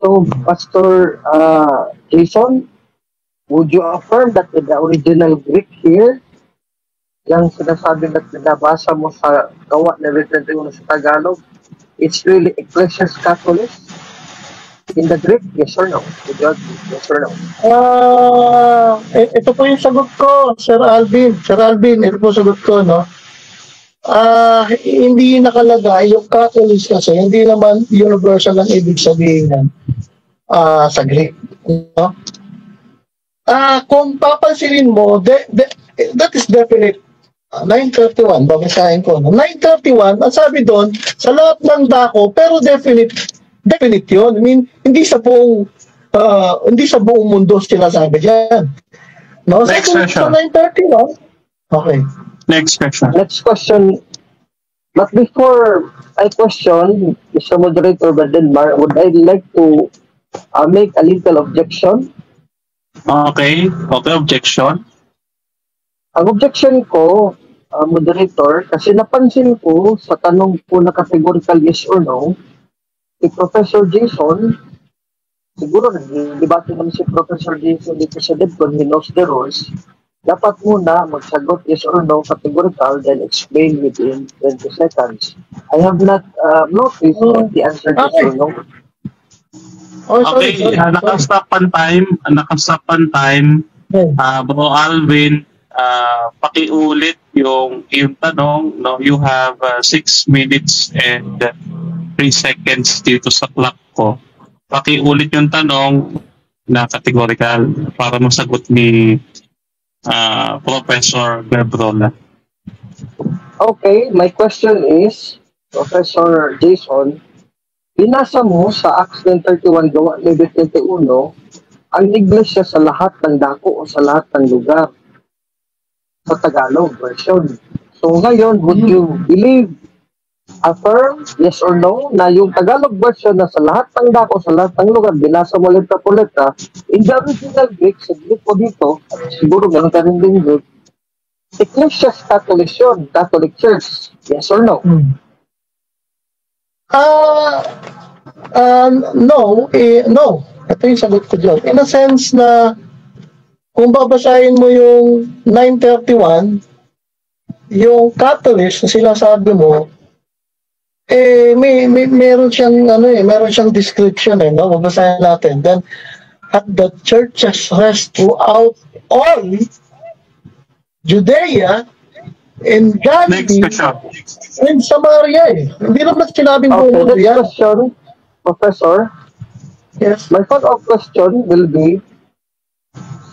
S2: So, Pastor Jason, would you affirm that in the original Greek here, yung sinasabi na pinabasa mo sa Gawa 9:31 sa Tagalog, it's really Ecclesias Catholic in the Greek? Yes or no? Yes or no?
S3: Ito po yung sagot ko, Sir Alvin. Sir Alvin, ito po sagot ko, no? Hindi nakalagay yung Catholic kasi, hindi naman universal ang ibig sabihin yan sa Greek. No? Kung papansinin mo, that is definite. 9:31, babasahin ko. No? 9:31, ang sabi doon, sa lahat ng dako, pero definite yun. I mean, hindi sa buong mundo sila sabi diyan. No?
S1: Next question.
S3: Sa 9:31. Okay.
S1: Next question.
S2: Next question. But before I question, Mr. Moderator Badenmar, would I like to make a little objection?
S1: Okay, objection.
S2: Ang objection ko, Moderator, kasi napansin ko sa tanong ko na categorical yes or no, si Professor Jason, siguro nag-debate naman si Professor Jason dito sa DepCon, he knows the rules, dapat muna magsagot yes or no categorical, then explain within 20 seconds. I have not noticed the answer yes or no.
S1: Okay, naka-stopan time, Bro Alvin, pakiulit yung tanong, no? You have 6 minutes and 3 seconds dito sa clock ko. Pakiulit yung tanong na categorical para masagot ni Professor Gabrola.
S2: Okay, my question is, Professor Jason, binasa mo sa Acts 9:31 Gawa 9:31 ang iglesia sa lahat ng dako o sa lahat ng lugar sa Tagalog version. So ngayon, would you believe, affirm, yes or no, na yung Tagalog version na sa lahat ng dako, sa lahat ng lugar, binasa mo letra po letra, in the original Greek, sa Greek po dito, at siguro meron ka rin din Greek, Ecclesias Catholic yun, Catholic Church, yes or no?
S3: No. Ito yung sagot ko dyan. In a sense na kung babasahin mo yung 9:31, yung Catholic na sinasabi mo, meron siyang description no? Babasahin natin. Then, at the churches rest throughout all Judea and Galilee and Samaria. Hindi naman sinabing buong
S2: next question, Professor.
S3: Yes.
S2: My follow-up question will be,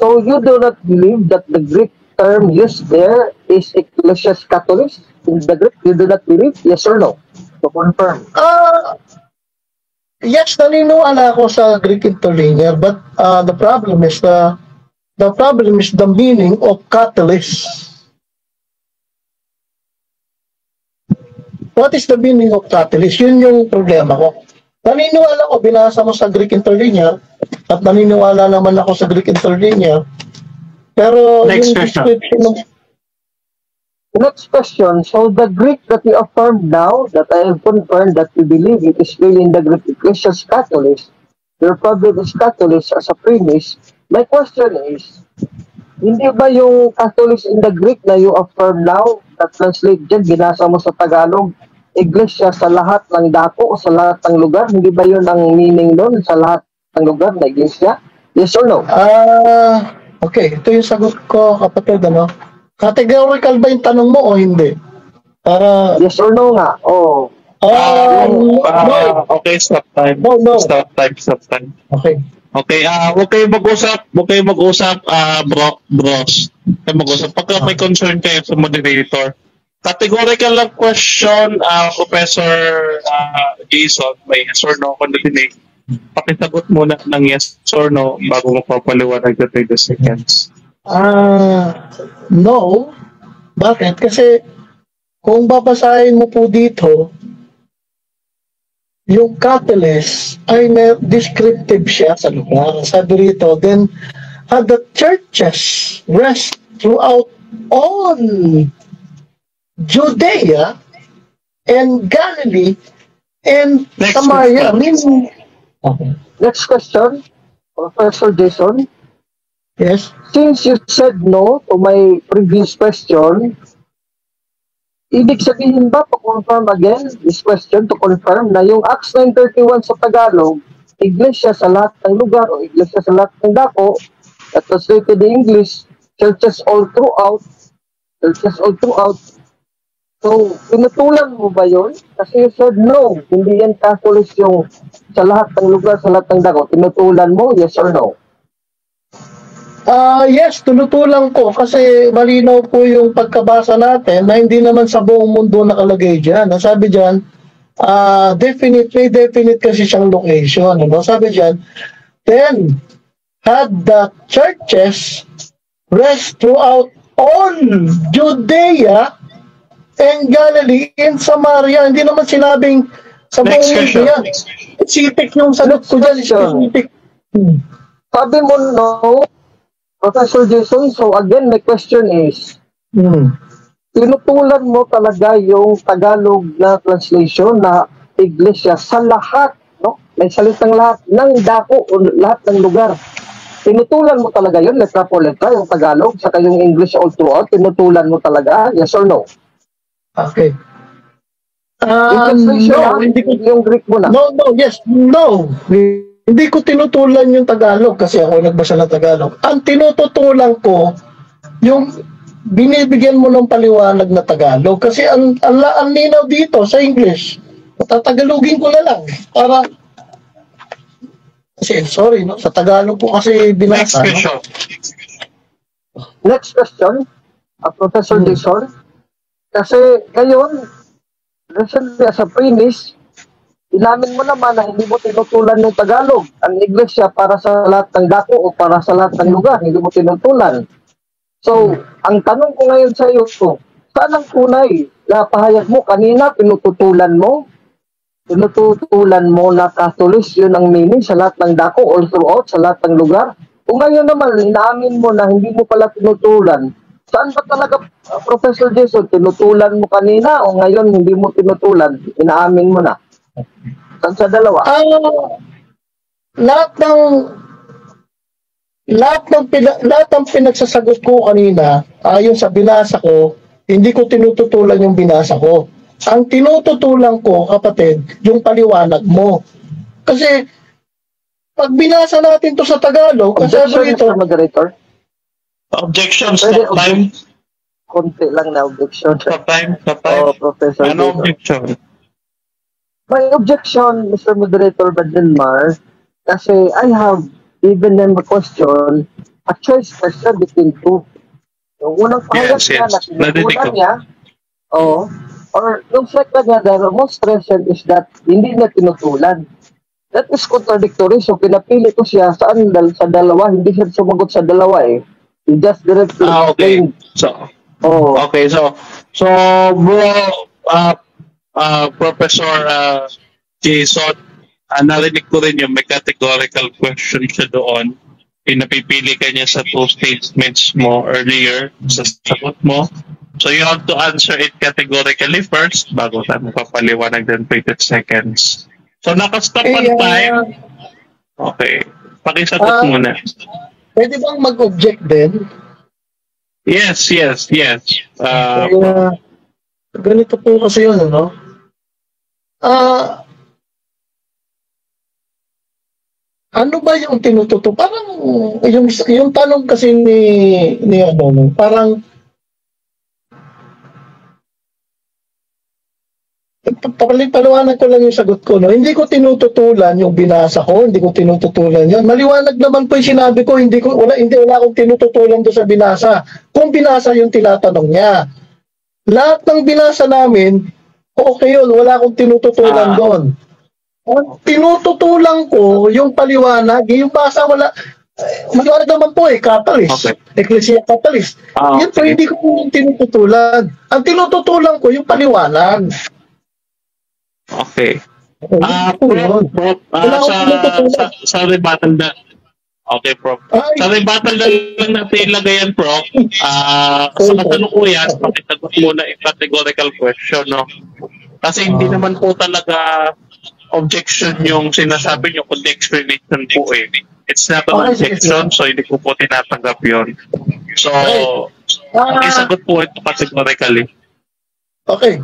S2: so you do not believe that the Greek term used there is Ecclesias Catholic? In the Greek, you do not believe? Yes or no? To confirm.
S3: Yes, naniniwala ako sa Greek interlinear, but the problem is the meaning of Catholic. what is the meaning of catalyst? Yun yung problema ko. Naniniwala ko, binasa mo sa Greek interlinear, at naniniwala naman ako sa Greek interlinear, pero
S1: Next
S3: yung
S1: question.
S3: description ng
S2: Next question. So the Greek that you affirmed now, that I have confirmed that you believe it is really in the Greek Ecclesiastes Catalyst, your public is Catalyst as a premise. My question is, hindi ba yung Catalyst in the Greek na you affirm now, that translate dyan, binasa mo sa Tagalog, Iglesia sa lahat ng dako o sa lahat ng lugar? Hindi ba yun ang meaning doon, sa lahat ng lugar na Iglesia? Yes or no?
S3: Okay, ito yung sagot ko, kapatid, ano? Categorical ba yung tanong mo o hindi? Para...
S2: Yes or no nga? Oh.
S3: no.
S1: Okay, stop time.
S3: No.
S1: Stop time.
S3: Okay.
S1: Okay, huwag kayo mag-usap, bros. Huwag mag-usap. Pagka may concern kayo sa moderator, categorical lang question, Professor Jason, may yes or no kung natinig. Pakisagot muna ng yes or no bago magpapaliwanag na 30 seconds.
S3: No. Bakit? Kasi kung babasahin mo po dito, yung catalyst ay may descriptive siya sa lugar. Sabi rito, then the churches rest throughout all Judea and Galilee and
S1: Next
S3: Samaria.
S1: question.
S3: Okay.
S2: Next question, Professor Jason.
S3: Yes.
S2: Since you said no to my previous question, ibig sabihin ba, pa-confirm again, this question to confirm na yung Acts 9:31 sa Tagalog, Iglesia sa lahat ng lugar o Iglesia sa lahat ng dako, that translated in English, churches all throughout. So, pinutulan mo ba yun? Kasi you said no, hindi yan Catholic yung sa lahat ng lugar, sa lahat ng dako. Pinutulan mo, yes or no?
S3: Yes, tinutulang ko kasi malinaw po yung pagkabasa natin na hindi naman sa buong mundo nakalagay dyan. Sabi dyan, definite kasi siyang location. Ano? Sabi dyan, then had the churches rest throughout all Judea and Galilee and Samaria. Hindi naman sinabing sa buong mundo yan. Specific yung sagot ko dyan. Specific.
S2: Sabi mo no, Professor Jason, so again, my question is, tinutulan mo talaga yung Tagalog na translation na Iglesia sa lahat, no? May salitang lahat ng dako o lahat ng lugar. Tinutulan mo talaga yun, letra po letra, yung Tagalog, saka yung English all throughout, tinutulan mo talaga, yes or no?
S3: Okay.
S2: Yung translation
S3: No, hindi ko
S2: yung Greek mo na.
S3: No. Hindi ko tinutulan yung Tagalog kasi ako nagbasa ng Tagalog. Ang tinututulan ko, yung binibigyan mo ng paliwanag na Tagalog. Kasi ang linaw dito sa English, tatagalogin ko na lang. Para, kasi sorry, no? Sa Tagalog po kasi binasa.
S2: Next question, Professor Jason. Kasi ngayon, recently as a premise, inamin mo naman na hindi mo tinutulan ng Tagalog ang Iglesia para sa lahat ng dako o para sa lahat ng lugar. Hindi mo tinutulan. So, ang tanong ko ngayon sa iyo, saan ang tunay na pahayag mo? Kanina, pinututulan mo na Catholic, yun ang meaning sa lahat ng dako all throughout, sa lahat ng lugar. Kung ngayon naman, inaamin mo na hindi mo pala tinutulan, saan ba talaga, Professor Jason, tinutulan mo kanina o ngayon hindi mo tinutulan, inaamin mo na? Saan sa dalawa?
S3: Lahat ng pinagsasagot ko kanina, ayon sa binasa ko, hindi ko tinututulan yung binasa ko. Ang tinututulan ko, kapatid, yung paliwanag mo. Kasi, pag binasa natin to sa Tagalog, kasi ito,
S2: moderator.
S1: Objection, stop time.
S2: Konti lang na objection.
S1: Stop time.
S2: Oh, Professor
S1: Ano
S2: Jason.
S1: objection?
S2: My objection, Mr. Moderator Badenmar, kasi I have given them a question, a choice question between two. Yung unang pahayag niya na tinutulan niya, or yung second niya, the most recent is that hindi niya tinutulan. That is contradictory. So, pinapili ko siya sa dalawa. Hindi siya sumagot sa dalawa eh. He just directly
S1: Okay.
S2: explained.
S1: So, bro, Professor Jason, narinig ko rin yung may categorical question siya doon. Pinapipili ka niya sa two statements mo earlier sa sagot mo. So you have to answer it categorically first bago tayo magpapaliwanag din 20 seconds. So nakastop on time. Okay. Pakisagot muna.
S3: Pwede bang mag-object din?
S1: Yes.
S3: Ganito po kasi yun, ano? Ano ba yung tinututo? Parang, yung tanong kasi ni ano, parang, paliwanag ko lang yung sagot ko, no? Hindi ko tinututulan yung binasa ko, hindi ko tinututulan yun. Maliwanag naman po yung sinabi ko, wala akong tinututulan doon sa binasa. Kung binasa yung tinatanong niya. Lahat ng binasa namin, okay yun, wala akong tinututulan doon. Ang tinututulan ko, yung paliwanag, yung basa wala, maliwanag naman po catalyst.
S1: Okay.
S3: Ecclesia catalyst. Yan po, hindi ko po yung tinututulan. Ang tinututulan ko, yung paliwanag.
S1: Okay. Sa rebuttal na. Okay, Prof. Sa rebuttal lang natin ilagay yan, Prof. Sa katanong ko yan, pakisagot muna yung categorical question, no? Kasi hindi naman po talaga objection yung sinasabi nyo, kundi explanation po eh. It's not an objection, so hindi ko po tinatanggap yun. So, pakisagot po ito categorically.
S3: Okay.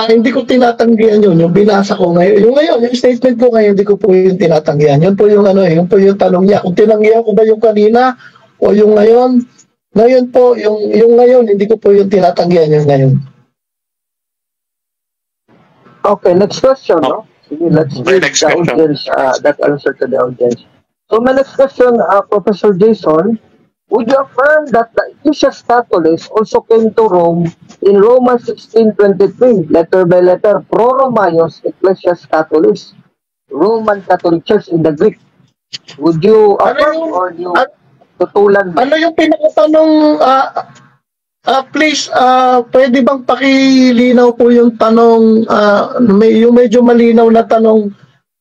S3: Hindi ko tinatanggihan yun. Yung binasa ko ngayon. Yung statement ko ngayon, hindi ko po yung tinatanggihan. Yun po yung yun po yung tanong niya. Kung tinanggihan ko ba yung kanina o yung ngayon, ngayon po, yung ngayon, hindi ko po yung tinatanggihan yung ngayon.
S2: Okay, next question, no? Sige, let's give the audience that answer to the audience. So my next question, Professor Jason, would you affirm that the Ecclesias Catholicos also came to Rome in Romans 16:23, letter by letter, pro Romaios Ecclesias Catholicos, Roman Catholic Church in the Greek? Would you affirm or you tutulan?
S3: Ano yung pinakatanong, please, pwede bang pakilinaw po yung tanong, yung medyo malinaw na tanong,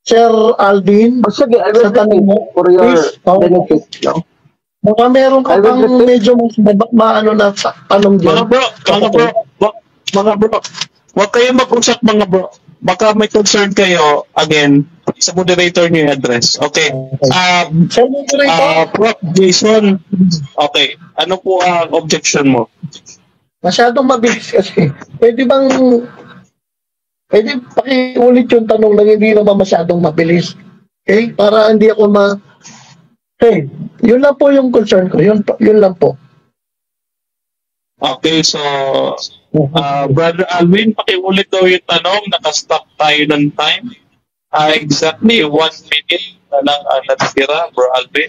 S3: Sir Alvin?
S2: Sige, I will repeat for your benefit, no?
S3: Baka meron ka pang medyo maano na tanong dyan.
S1: Mga bro, huwag kayo mag-usap mga bro. Baka may concern kayo, again, sa moderator niyo yung address. Okay. Prof. Jason, okay. Ano po ang objection mo?
S3: Masyadong mabilis kasi. Pwede pakiulit yung tanong na hindi naman masyadong mabilis. Okay? Para hindi ako Okay, yun lang po yung concern ko. Yun lang po.
S1: Okay, so Brother Alvin, pakiulit daw yung tanong. Nakastop tayo ng time. Exactly 1 minute na lang natitira, Bro Alvin.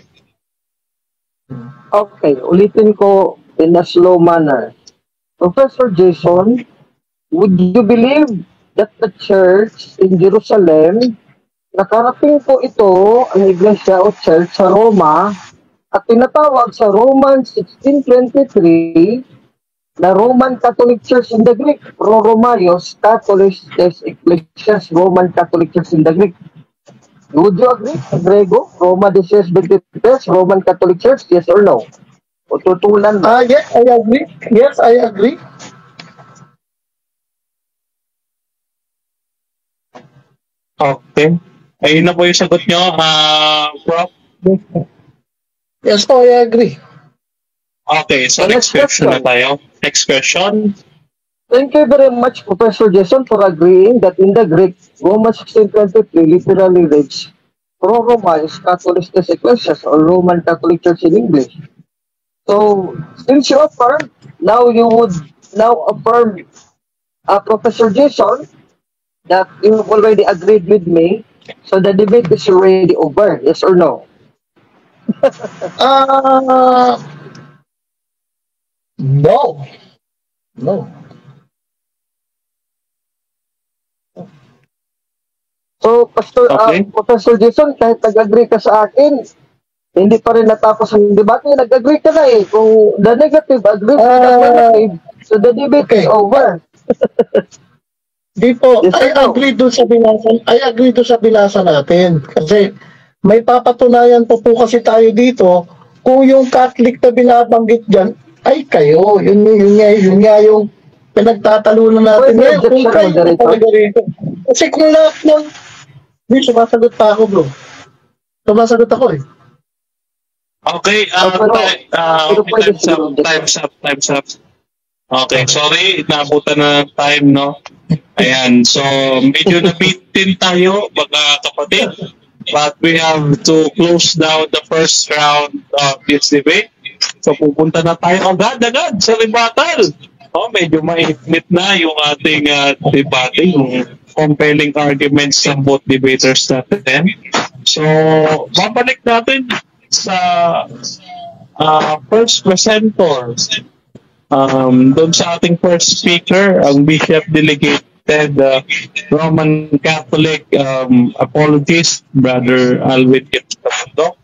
S2: Okay, ulitin ko in a slow manner. Professor Jason, would you believe that the church in Jerusalem, nakarating po ito ang iglesia o church sa Roma at tinatawag sa Romans 16:23 na Roman Catholic Church in the Greek, pro Romaios Catholicos Ecclesias, Roman Catholic Church in the Greek. Would you agree, Grego? Roma 16:23, Roman Catholic Church, yes or no? O tutulan?
S3: Yes, I agree. Yes, I agree.
S1: Okay. Ayun na po yung sagot nyo, Prof.
S3: Yes po, I agree.
S1: Okay, so next question na tayo. Next question.
S2: Thank you very much, Professor Jason, for agreeing that in the Greek, Romans 16:23 literally reads pro Romaios Catholicos Ecclesias or Roman Catholic Church in English. So, since you affirm, now you would affirm, Professor Jason, that you already agreed with me. So the debate is already over, yes or no?
S3: No.
S2: So, Professor Jason, kahit nag-agree ka sa akin, hindi pa rin natapos ang debate. Nag-agree ka na eh. Kung the negative agrees with the affirmative, so the debate is over.
S3: Di po,
S2: Yes,
S3: I
S2: sir, no?
S3: agree doon sa binasa natin. Kasi may papatunayan po kasi tayo dito kung yung Catholic na binabanggit dyan ay kayo. Yun nga yung pinagtatalunan natin
S2: Pwede
S3: ngayon. Kung
S2: objection,
S3: kayo
S2: moderator?
S3: talaga rito. Kasi kung lahat ng... Hindi, sumasagot pa ako, bro. Sumasagot ako eh.
S1: Okay,
S2: Pero pwede
S1: time's up,
S2: siguro objection.
S1: time's up. Okay, sorry, naabutan na ng time, no? Ayan, so medyo nabitin tayo, mga kapatid. But we have to close down the first round of this debate. So pupunta na tayo agad-agad sa rebuttal. Oh, medyo mainit na yung ating debate, yung compelling arguments ng both debaters natin. So, babalik natin sa first presenter. Doon sa ating first speaker, ang Bishop Delegated Roman Catholic apologist, Brother Alvin Gipsabundok.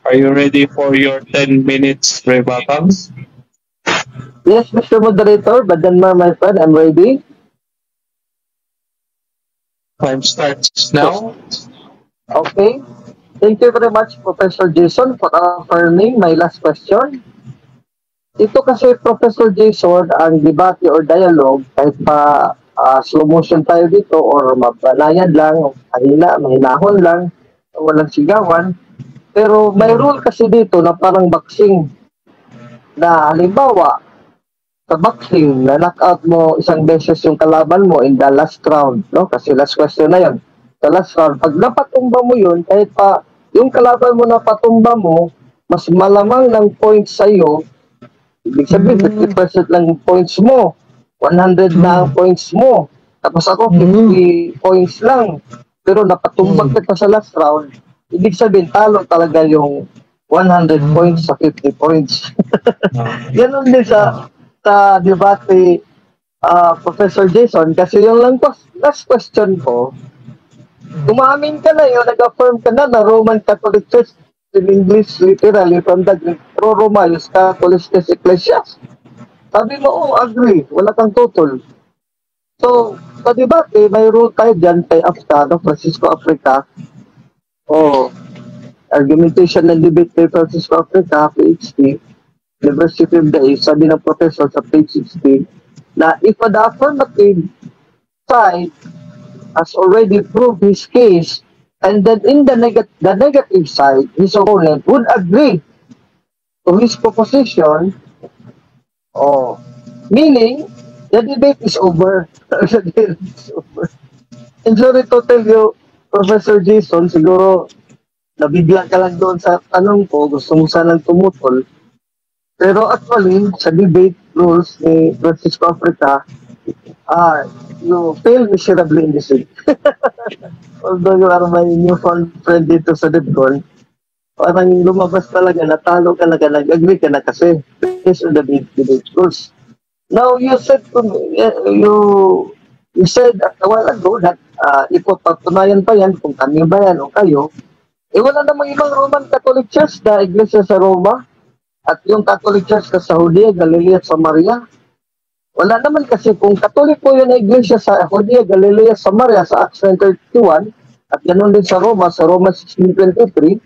S1: Are you ready for your 10 minutes rebuttal?
S2: Yes, Mr. Moderator, Badanmar, my friend, I'm ready.
S1: Time starts now.
S2: Okay. Thank you very much, Professor Jason, for affirming my last question. Ito kasi, Professor Jason, ang debate or dialogue, kahit pa slow motion tayo dito or mabanayad lang, mahinahon lang, walang sigawan. Pero may rule kasi dito na parang boxing. Na halimbawa, sa boxing, na knockout mo isang beses yung kalaban mo in the last round, no? Kasi last question na yun. Sa last round, pag napatumba mo yun, kahit pa yung kalaban mo na patumba mo, mas malamang ng points sa'yo, ibig sabihin, 50% lang yung points mo, 100 na ang points mo, tapos ako, 50 points lang, pero napatumbag kita sa last round, ibig sabihin, talo talaga yung 100 points sa 50 points. Ganon din sa debate, Professor Jason, kasi yung last question ko, umamin ka na yun, nag-affirm ka na Roman Catholic Church in English literally from the Greek pro Romaeus Catholicus Ecclesias. Sabi mo, oh, agree, wala kang tutol. So, sa debate, may rule tayo dyan kay AFCA, no, Francisco Africa, argumentation and debate kay Francisco Africa, PhD, University of the East, sabi ng professor sa page 16, na if the affirmative side has already proved his case, and then in the negative side, his opponent would agree to his proposition, meaning, the debate is over. The debate is over. And sorry to tell you, Professor Jason, siguro, nabigla ka lang doon sa tanong ko, gusto mo sanang tumutol. Pero actually, sa debate rules ni Francisco Africa, you fail miserably in this week. Although you are my newfound friend dito sa DevCon, parang lumabas talaga, natalo ka talaga, nag-agree ka na kasi based on the debate rules. Now, you said to me, you said a while ago that ipapatunayan pa yan kung kami ba yan o kayo, wala namang ibang Roman Catholic Church na iglesia sa Roma at yung Catholic Church sa Judea, Galilea at Samaria. Wala naman kasi kung Katoliko yun na iglesia sa Judea, Galilea, Samaria sa Acts 9:31 at ganoon din sa Roma 16:23,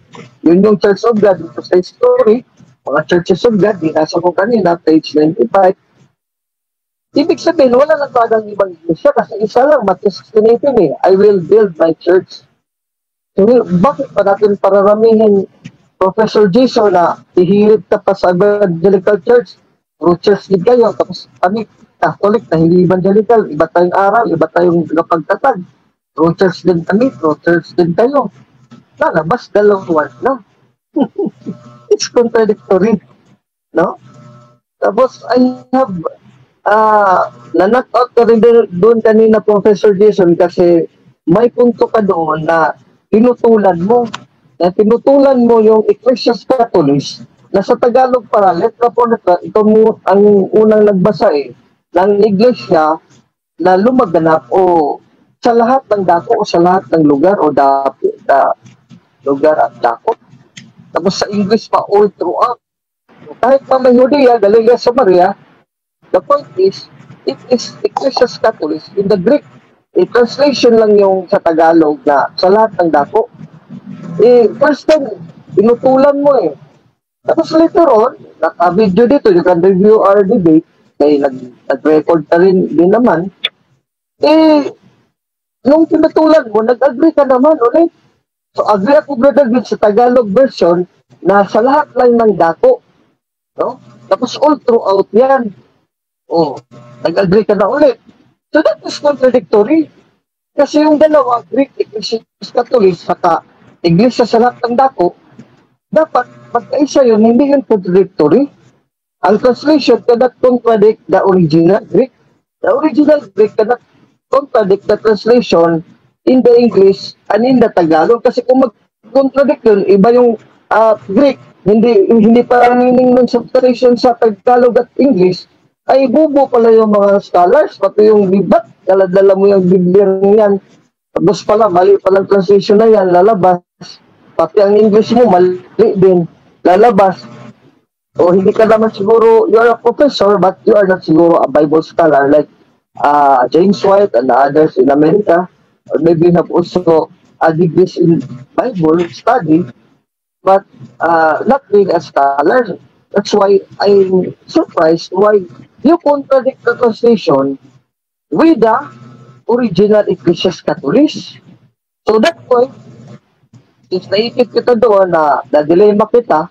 S2: yun yung Church of God dito sa history, mga Churches of God, dinasa ko kanina, page 95. Ibig sabihin, wala na talagang ibang iglesia kasi isa lang, Matthew 16:18 I will build my church. So, bakit pa natin pararamihin, Professor Jason, na hihirit ka pa sa evangelical church, true church din kayo, tapos kami, Catholic na hindi evangelical, iba tayong aral, iba tayong pagtatag, true church din kami, true church din kayo. Lalabas, dalawang na. It's contradictory. No? Tapos, I have, na-knock out ka rin doon kanina, Professor Jason, kasi may punto ka doon na tinutulan mo yung Ecclesias Catholicus na sa Tagalog para letra po letra, ito mo ang unang nagbasa ng iglesia na lumaganap o sa lahat ng dako o sa lahat ng lugar o lugar at dako. Tapos sa English pa, all throughout. Kahit pa may Judea, Galilea, Samaria, the point is, it is Ecclesias Catholicos in the Greek. Translation lang yung sa Tagalog na sa lahat ng dako. First time, pinutulan mo eh. Tapos later on, naka-video dito, you can review our debate, nag-record ka rin din naman, nung pinutulan mo, nag-agree ka naman ulit. So, agree ako, Brother Vince, sa Tagalog version na sa lahat lang ng dako. No? Tapos all throughout yan. Nag-agree ka na ulit. So, that is contradictory. Kasi yung dalawa, Greek, Ecclesias Catholic, saka Iglesia sa lahat ng dako, dapat magkaisa yun, hindi yun contradictory. Ang translation cannot contradict the original Greek. The original Greek cannot contradict the translation in the English and in the Tagalog. Kasi kung mag-contradict yun, iba yung Greek, hindi parang meaning ng translation sa Tagalog at English, ay bubo pala yung mga scholars, pati yung bibat, dala mo yung Biblia yan. Tapos pala, mali palang translation na yan, lalabas. Pati ang English mo, mali din, lalabas. O hindi ka naman siguro, you are a professor, but you are not siguro a Bible scholar like James White and others in America. Or maybe you have also a degree in Bible study, but not really a scholar. That's why I'm surprised why you contradict the translation with the original Ecclesias Catholicos. So that point, since naipit kita doon na dilema kita,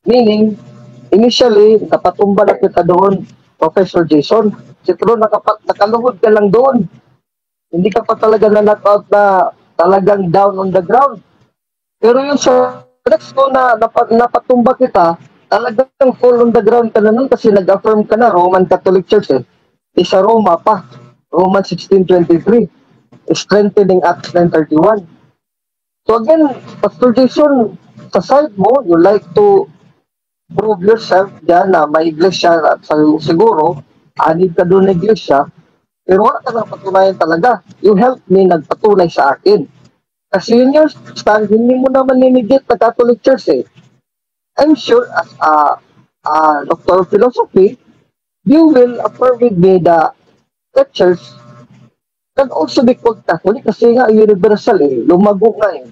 S2: meaning, initially, napatumba na kita doon, Professor Jason. Siguro nakaluhod ka lang doon. Hindi ka pa talaga na-knockout na talagang down on the ground. Pero yung sa next ko na napatumba kita, talagang full on the ground ka na nun kasi nag-affirm ka na Roman Catholic Church eh. Isa Roma pa, Romans 16:23, strengthening Acts 9:31. So again, Pastor Jason, sa side mo, you like to prove yourself dyan na may iglesia at siguro, anid ka doon na iglesia, pero wala ka nang patunayan talaga. You help me nagpatunay sa akin. Kasi yun yung stand, hindi mo naman ninigit na Catholic Church eh. I'm sure as a doctor of philosophy, you will affirm with me that the church can also be called Catholic kasi nga universal eh, lumago nga eh.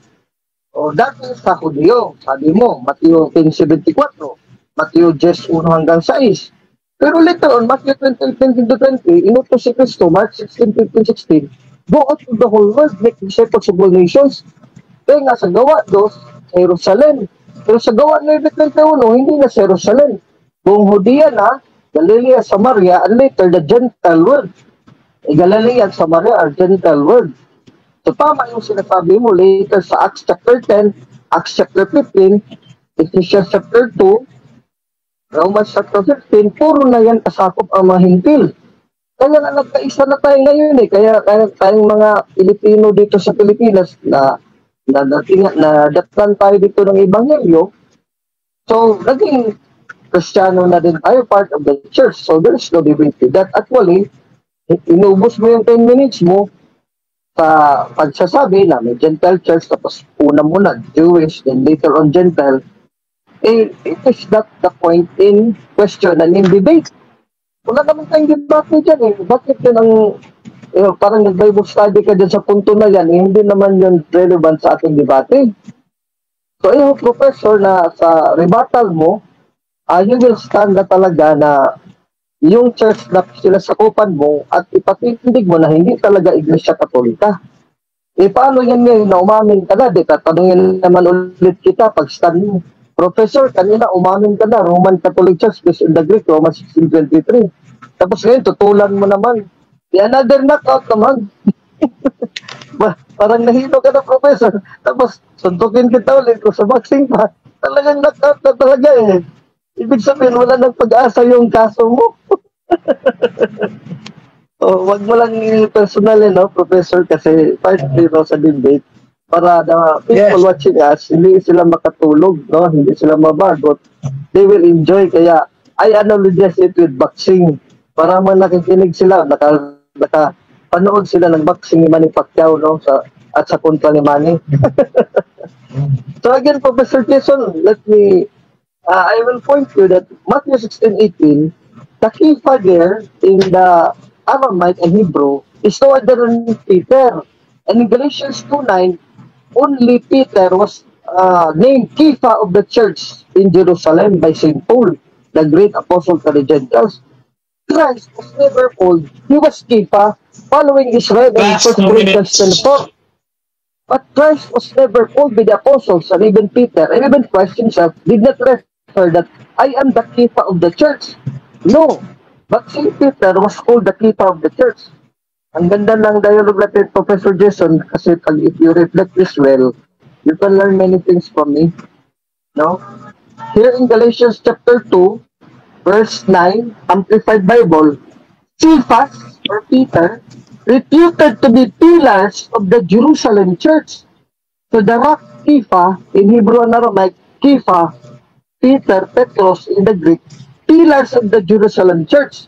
S2: O dati sa Hudiyo, sabi mo, Mateo 10:74, Mateo 10:1-6. Pero later on, Matthew 20:20, inutos si Cristo, Mark 16:15-16, go out to the whole world, make disciples of all nations. Kaya nga sa gawa 2, sa Jerusalem. Pero sa gawa 9:21, hindi na sa Jerusalem. Buong Judea na, Galilea, Samaria, and later the Gentile world. Galilea at Samaria are Gentile world. So tama yung sinasabi mo later sa Acts chapter 10, Acts chapter 15, Ephesians chapter 2, Romans chapter 15, puro na yan kasakop ang mga hintil. Kaya nga nagkaisa na tayo ngayon eh. Kaya tayong mga Pilipino dito sa Pilipinas na daptan tayo dito ng Ebanghelyo. So, naging Kristiyano na din tayo, part of the church. So, there is no debate with that. Actually, inubos mo yung 10 minutes mo sa pagsasabi na may Gentile church, tapos una muna Jewish, then later on Gentile. It is not the point in question and in debate. Wala naman tayong debate dyan eh. Bakit yun ang parang nag-Bible study ka dyan sa punto na yan, hindi naman yun relevant sa ating debate. So, yung professor na sa rebuttal mo, you will stand na talaga na yung church na sinasakupan mo at ipatindig mo na hindi talaga Iglesia Katolika. Paano yan ngayon na umamin ka na? Di tatanungin naman ulit kita pag stand mo. Professor, kanina umamin ka na, Roman Catholic Church, based in the Greek, Romans 16:23. Tapos ngayon, tutulan mo naman. Another knockout naman. Parang nahilo ka na, Professor. Tapos, suntukin kita ulit ko sa boxing pa. Talagang knockout na talaga eh. Ibig sabihin, wala nang pag-asa yung kaso mo. Wag mo lang personal no, Professor, kasi part dito sa debate. Para the people watching us, hindi sila makatulog, no? Hindi sila mabagot. They will enjoy. Kaya, I analogize it with boxing. Para man nakikinig sila, nakapanood sila ng boxing ni Manny Pacquiao, no? At sa kontra ni Manny. So again, Professor Jason, I will point you that Matthew 16:18, the Kepha there in the Aramaic and Hebrew is no other than Peter. And in Galatians 2:9, only Peter was named Kepha of the church in Jerusalem by St. Paul, the great apostle to the Gentiles. Christ was never called. He was Kepha, following Israel in 1
S1: Last 2
S2: Corinthians
S1: minutes.
S2: 10:4. But Christ was never called by the apostles and even Peter, and even Christ himself did not refer that I am the Kepha of the church. No. But St. Peter was called the Kepha of the church. Ang ganda ng dialogue natin, Professor Jason, kasi if you reflect this well, you can learn many things from me. No? Here in Galatians chapter 2, verse 9, Amplified Bible, Cephas, or Peter, reputed to be pillars of the Jerusalem church. So the rock Kepha, in Hebrew and Aramaic, Kepha, Peter, Petros in the Greek, pillars of the Jerusalem church.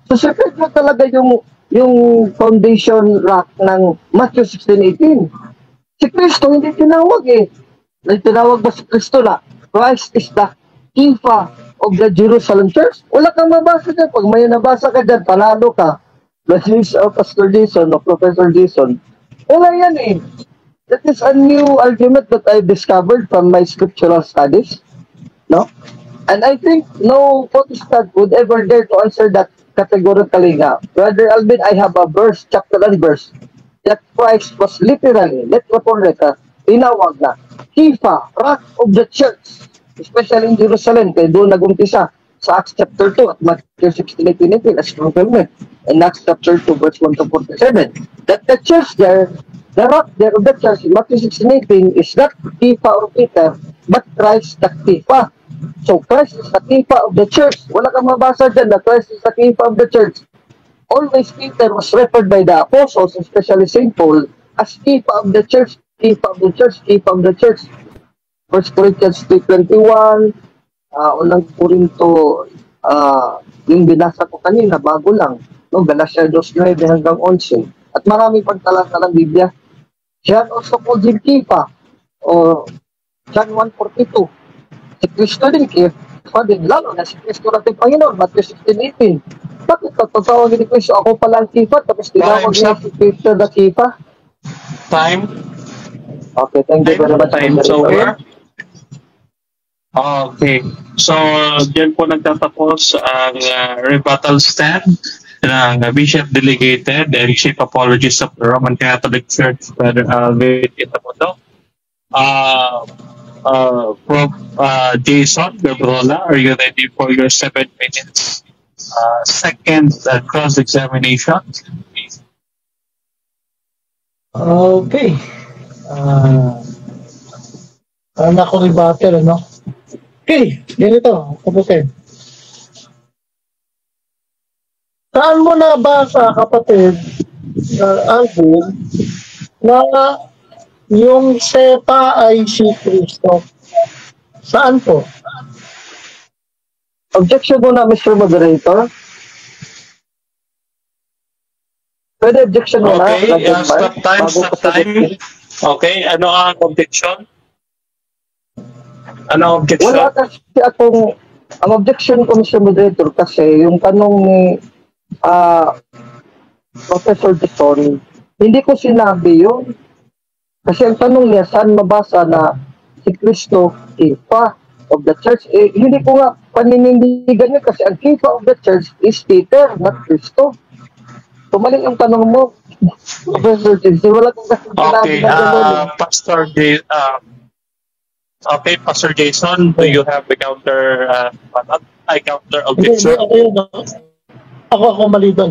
S2: So si Petro talaga yung foundation rock ng Matthew 16:18. Si Kristo hindi tinawag eh. Tinawag ba si Kristo na Christ is the Kepha of the Jerusalem church? Wala kang mabasa dyan. Pag may nabasa ka dyan, panalo ka. The news of Pastor Jason o Professor Jason. Wala yan eh. That is a new argument that I discovered from my scriptural studies. No? And I think no Protestant would ever dare to answer that categorically nga. Brother Alvin, I have a verse, chapter and verse, that Christ was literally, letra por letra, tinawag na Kepha, rock of the church, especially in Jerusalem, kaya doon nag-umpisa sa Acts chapter 2 at Matthew 16:18 as fulfillment. In Acts chapter 2, verse 1 to 47. That the church there, the rock there of the church in Matthew 16:18 is not Kepha or Peter, but Christ the Kepha. So Christ is the Kepha of the church. Wala kang mabasa dyan na Christ is the Kepha of the church. Always Peter was referred by the apostles, especially St. Paul, as Kepha of the church, Kepha of the church, Kepha of the church. 1 Corinthians 3:21, unang Korinto, yung binasa ko kanina, bago lang. No, Galatia 2:9 hanggang 11. At marami pang talata ng Biblia. John also called him Kepha. O John 1:42. Si Kristo din, Kepha din. Lalo na si Kristo natin Panginoon, Matthew 16:18. Bakit tatawag ni Kristo? Ako pala ang Kepha, tapos tinawag niya si Peter the Kepha.
S1: Time.
S2: Okay, thank you very much.
S1: Time's over. Okay. So, diyan po nagtatapos ang rebuttal stand ng Bishop Delegated and Chief Apologist of the Roman Catholic Church, Brother Alvin Itamundo. Prof. Jason Gabrola, are you ready for your 7 minutes second cross-examination?
S3: Okay. Anak ko rebuttal, ano? Okay, ganito, kapatid. Saan mo nabasa, kapatid, Alvin, na yung sepa ay si Kristo? Saan po?
S2: Objection muna, Mr. Moderator. Pwede objection muna.
S1: Okay, stop time. Okay, ano ang objection? Ano ang objection?
S2: Wala kasi ang objection ko, Mr. Moderator, kasi yung tanong ni Professor Jason, hindi ko sinabi yun. Kasi ang tanong niya, saan mabasa na si Kristo, Kepha of the church? Hindi ko nga paninindigan yun kasi ang Kepha of the church is Peter, not Kristo. Tumali yung tanong mo, Professor Jason. Wala kong kasi
S1: okay, Pastor okay, Pastor Jason, do you have a counter objection?
S3: Ako mali doon.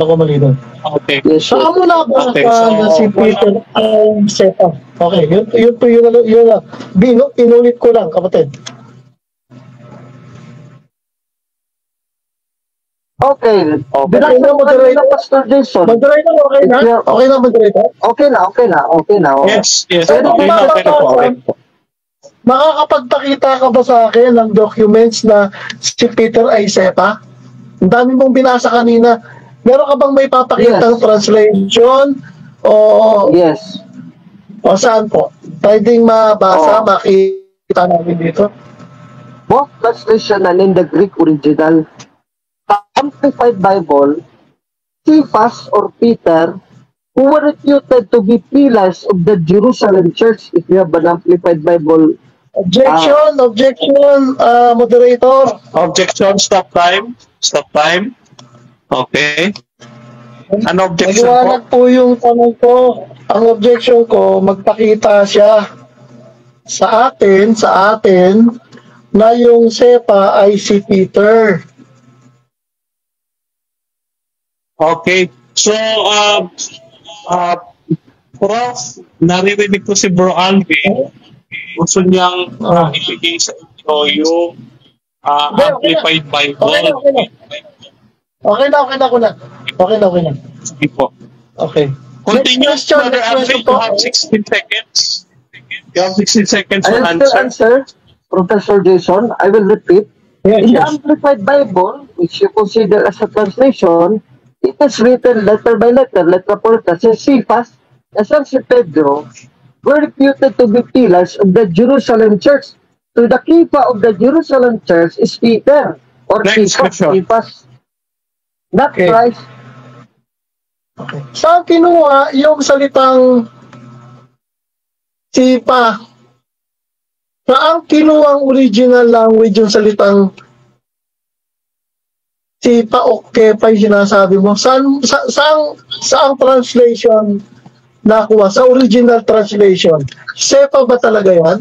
S1: Okay.
S2: Yes,
S3: Saan mo nabasa
S1: Okay, so,
S3: na si Peter ay sepa? Okay, yun lang. Inulit ko lang, kapatid.
S2: Okay.
S3: Binasa mo moderator,
S2: Pastor Jason.
S3: Moderator, okay na? Okay na, moderator?
S2: Okay na.
S1: Yes.
S3: Pero
S1: Okay.
S3: Makakapagpakita ka ba sa akin ng documents na si Peter ay sepa? Ang dami mong binasa kanina. Meron ka bang may papakitang translation? O
S2: Yes.
S3: O saan po? Pwedeng mabasa, makita namin dito.
S2: Both translation and in the Greek original, the Amplified Bible, Cephas or Peter, who were reputed to be pillars of the Jerusalem church. If you have an Amplified Bible,
S3: Objection, moderator.
S1: Objection, stop time. Stop time. Okay. An objection
S3: Maliwanag po yung tanong ko. Ang objection ko, magpakita siya sa atin, na yung SEPA ay si Peter.
S1: Okay. So, Prof, naririnig ko si Bro Alvin. Gusto niyang ibigay sa inyo yung Amplified Bible.
S3: Okay na.
S1: Sige po.
S3: Okay.
S1: Continue,
S3: Next question,
S1: Brother Alvin. You have 16 seconds. You have 16 seconds to
S2: I will still
S1: answer.
S2: answer, Professor Jason. I will repeat. In the Amplified Bible, which you consider as a translation, it is written letter by letter, letra por letra. Says Cephas, and San si Pedro, were reputed to be pillars of the Jerusalem church. So the Kefa of the Jerusalem church is Peter, or
S1: Next question.
S2: Cephas, not
S3: Okay.
S2: Christ.
S3: Saan kinuha yung salitang SEPA? Saan kinuha ang original language yung salitang SEPA o KEPA yung sinasabi mo? Saan translation nakuha? Sa original translation. SEPA ba talaga yan?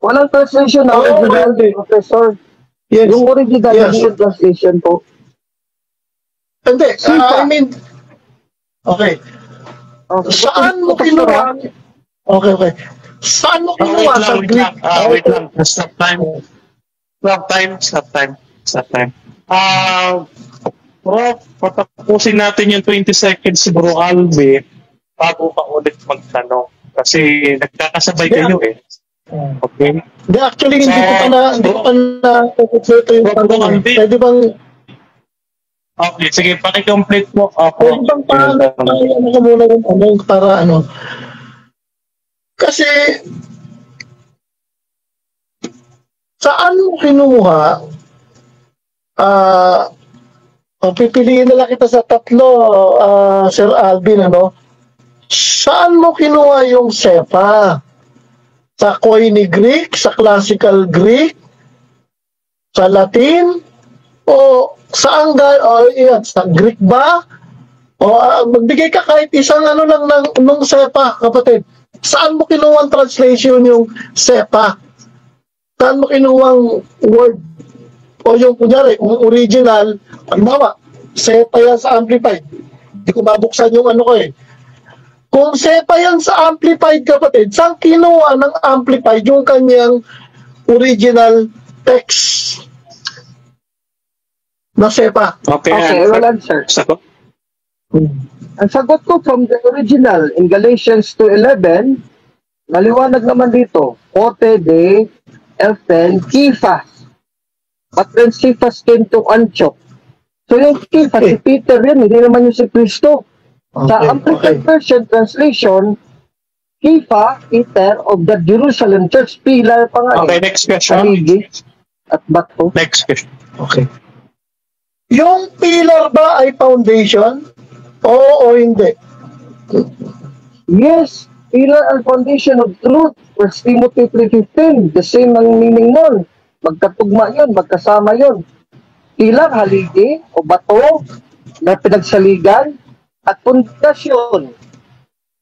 S2: Walang translation na original, Professor.
S3: Yes.
S2: Yung original
S3: Yes.
S2: yung translation po.
S3: Hindi.
S2: SEPA.
S3: Okay.
S2: Okay.
S3: Saan mo kinuha? Okay. Saan mo kinuha sa Greek?
S1: Wait lang. Stop time. Stop time. Prof, patapusin natin yung 20 seconds si Bro Alvin bago ka ulit magtanong. Kasi nagkakasabay kayo eh. Okay?
S3: Hindi, actually, hindi ko pa na complete yung tanong. Pwede bang
S1: Okay, sige, paki-complete mo.
S3: pwede bang paano ko muna yung tanong para ano? Kasi saan mo kinuha pipiliin na lang kita sa tatlo, Sir Alvin, ano? Saan mo kinuha yung SEPA? Sa Koine Greek, sa Classical Greek, sa Latin, o saan sa Greek ba? O magbigay ka kahit isang ano lang nung SEPA, kapatid. Saan mo kinuha ang translation yung SEPA? Saan mo kinuha ang word? O yung kunyari, yung original, halimbawa, SEPA yan sa Amplified. Hindi ko mabuksan yung ano ko eh. Kung SEPA yan sa Amplified, kapatid, saan kinuha ng Amplified yung kanyang original text na SEPA?
S1: Okay,
S2: Okay, I will answer.
S1: Sagot.
S2: Ang sagot ko from the original in Galatians 2:11, maliwanag naman dito, Pote de Elfen Kephas. But when Cephas came to Antioch, so yung Kephas, si Peter yan, hindi naman yung si Kristo. Sa Amplified Version translation, Kefa, Peter of the Jerusalem Church, pillar pa nga.
S1: Okay, next question.
S2: Haligi at bato.
S1: Next question.
S3: Okay. Yung pillar ba ay foundation? Oo o hindi?
S2: Yes, pillar and foundation of truth. 1 Timothy 3:15, the same ang meaning nun. Magkatugma yun, magkasama yun. Pillar, haligi, o bato, na pinagsaligan, at pundasyon.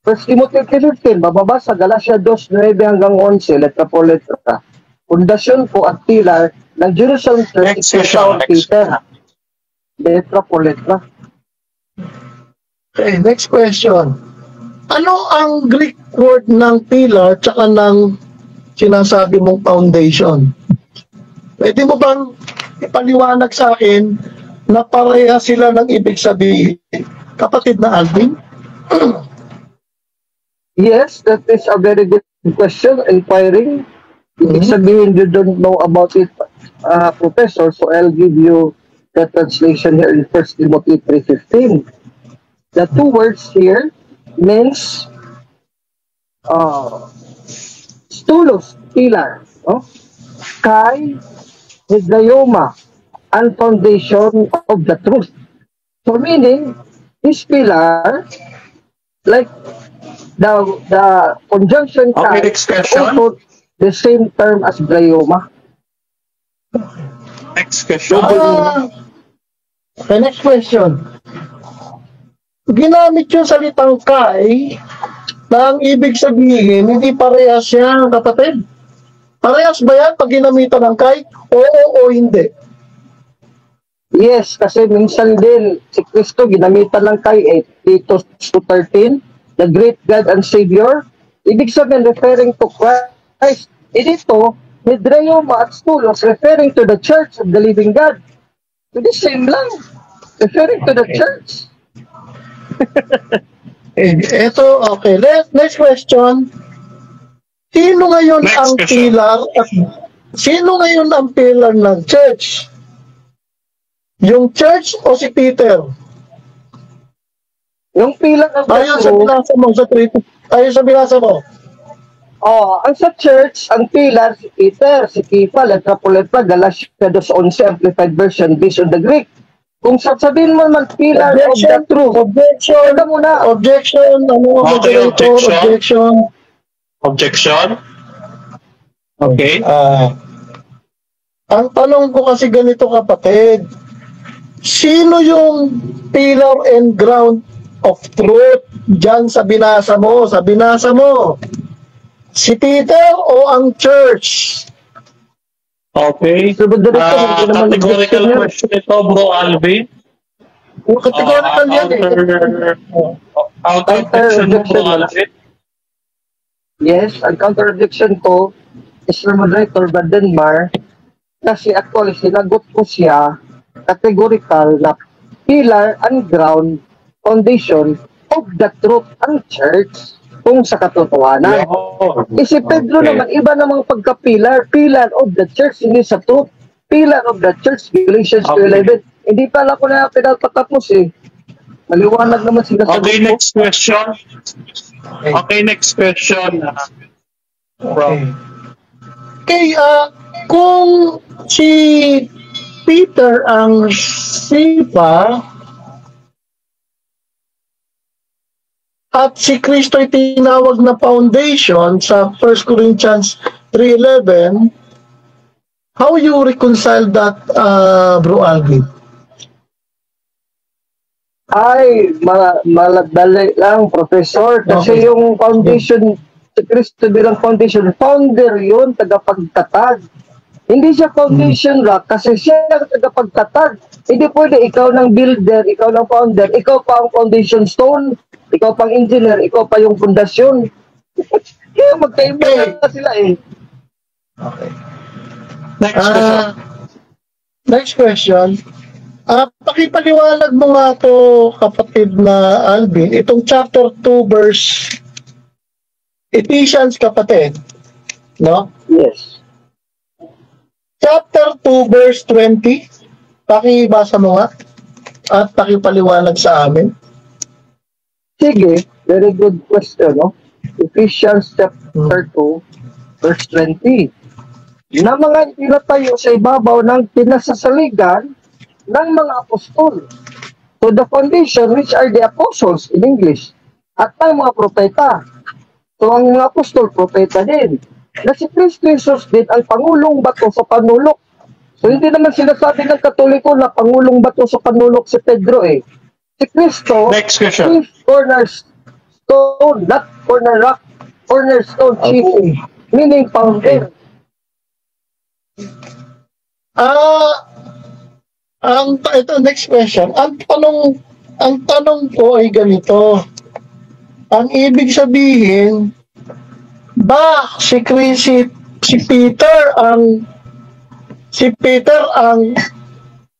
S2: 1 Timothy 3:15, bababa sa Galatia 2:9 hanggang 11, letra po letra. Pundasyon po at pillar ng Jerusalem Church,
S1: Next question.
S2: Peter. Letra po letra.
S3: Okay, next question. Ano ang Greek word ng pillar tsaka ng sinasabi mong foundation? Pwede mo bang ipaliwanag sa akin na pareha sila ng ibig sabihin? Kapatid na Alvin?
S2: Yes, that is a very good question, inquiring. Ibig sabihin, you don't know about it, Professor, so I'll give you the translation here in 1 Timothy 3:15. The two words here means Stulos, pillar, no? Kai, Hidayoma, and foundation of the truth. So meaning, this pillar, like the conjunction
S1: Okay,
S2: Kai,
S1: next question.
S2: also the same term as Hidayoma.
S1: Next question.
S3: Okay, next question. Ginamit yung salitang kai na ang ibig sabihin, hindi parehas yan, kapatid. Parehas ba yan pag ginamitan ng kai? Oo o hindi?
S2: Yes, kasi minsan din si Kristo ginamitan ng Kai, Titus 2:13, the great God and Savior. Ibig sabihin, referring to Christ. Dito, Hidayoma at Stulos, referring to the Church of the Living God. So the same lang, referring to the church.
S3: Ito, okay. Next question. Sino ngayon
S1: Next
S3: ang
S1: question.
S3: pilar at sino ngayon ang pilar ng church? Yung church o si Peter?
S2: Yung pilar ng
S3: Ayon sa binasa mo sa 3. Ayon sa binasa mo.
S2: ang sa church, ang pilar, si Peter, si Kefa, letra po letra, Galatia 2:11, Amplified Version, based on the Greek. Kung sabihin mo naman, pilar of the truth,
S3: Objection.
S2: ito muna.
S3: Objection. Ano,
S1: Okay,
S3: moderator?
S1: objection.
S3: Objection.
S1: Okay.
S3: Ang tanong ko kasi ganito, kapatid. Sino yung pillar and ground of truth dyan sa binasa mo? Sa binasa mo. Si Peter o ang church?
S1: Okay.
S2: Categorical
S1: Categorical question ito, Bro Alvin.
S3: Yung categorical yan eh.
S1: Counter objection mo, Bro Alvin.
S2: Yes, ang counter-objection ko, Mr. Moderator Badenmar, kasi actually sinagot ko siya categorical na pillar and ground foundation of the truth ang church kung sa katotohanan. Si Pedro naman, iba namang pagka-pillar, pillar of the church, hindi sa truth, pillar of the church, Galatians 2:11. Hindi pala ko na pinapatapos eh. Maliwanag naman sila sa
S1: Okay,
S2: grupo.
S1: next question. Okay, next question.
S3: Okay, kung si Peter ang sipa at si Kristo ay tinawag na foundation sa 1 Corinthians 3:11, how you reconcile that, Bro Alvin?
S2: Ay, maladali lang, Professor. Kasi
S3: Okay.
S2: yung foundation, si Kristo bilang foundation, founder yun, tagapagtatag. Hindi siya foundation rock kasi siya ang tagapagtatag. Hindi pwede ikaw ng builder, ikaw ng founder, ikaw pa ang foundation stone, ikaw pang engineer, ikaw pa yung pundasyon. Kaya magkaiba na sila eh.
S3: Okay.
S1: Next question.
S3: Next question. Pakipaliwanag mo nga to, kapatid na Alvin, itong chapter 2 verse Ephesians, kapatid. No?
S2: Yes.
S3: Chapter 2 verse 20. Pakibasa mo nga at pakipaliwanag sa amin.
S2: Sige, very good question, no? Ephesians chapter 2, verse 20. Na mga tinatayo sa ibabaw ng pinasasaligan ng mga apostol to the foundation which are the apostles in English at ng mga propeta. So ang mga apostol, propeta din. Na si Kristo Jesus din ang pangulong bato sa panulok. So hindi naman sinasabi ng Katoliko na pangulong bato sa panulok si Pedro eh. Si Kristo,
S1: Next question.
S2: chief cornerstone, not corner rock, cornerstone chief, meaning founder.
S3: Ito next question. Ang tanong ko ay ganito. Ang ibig sabihin, ba si Peter ang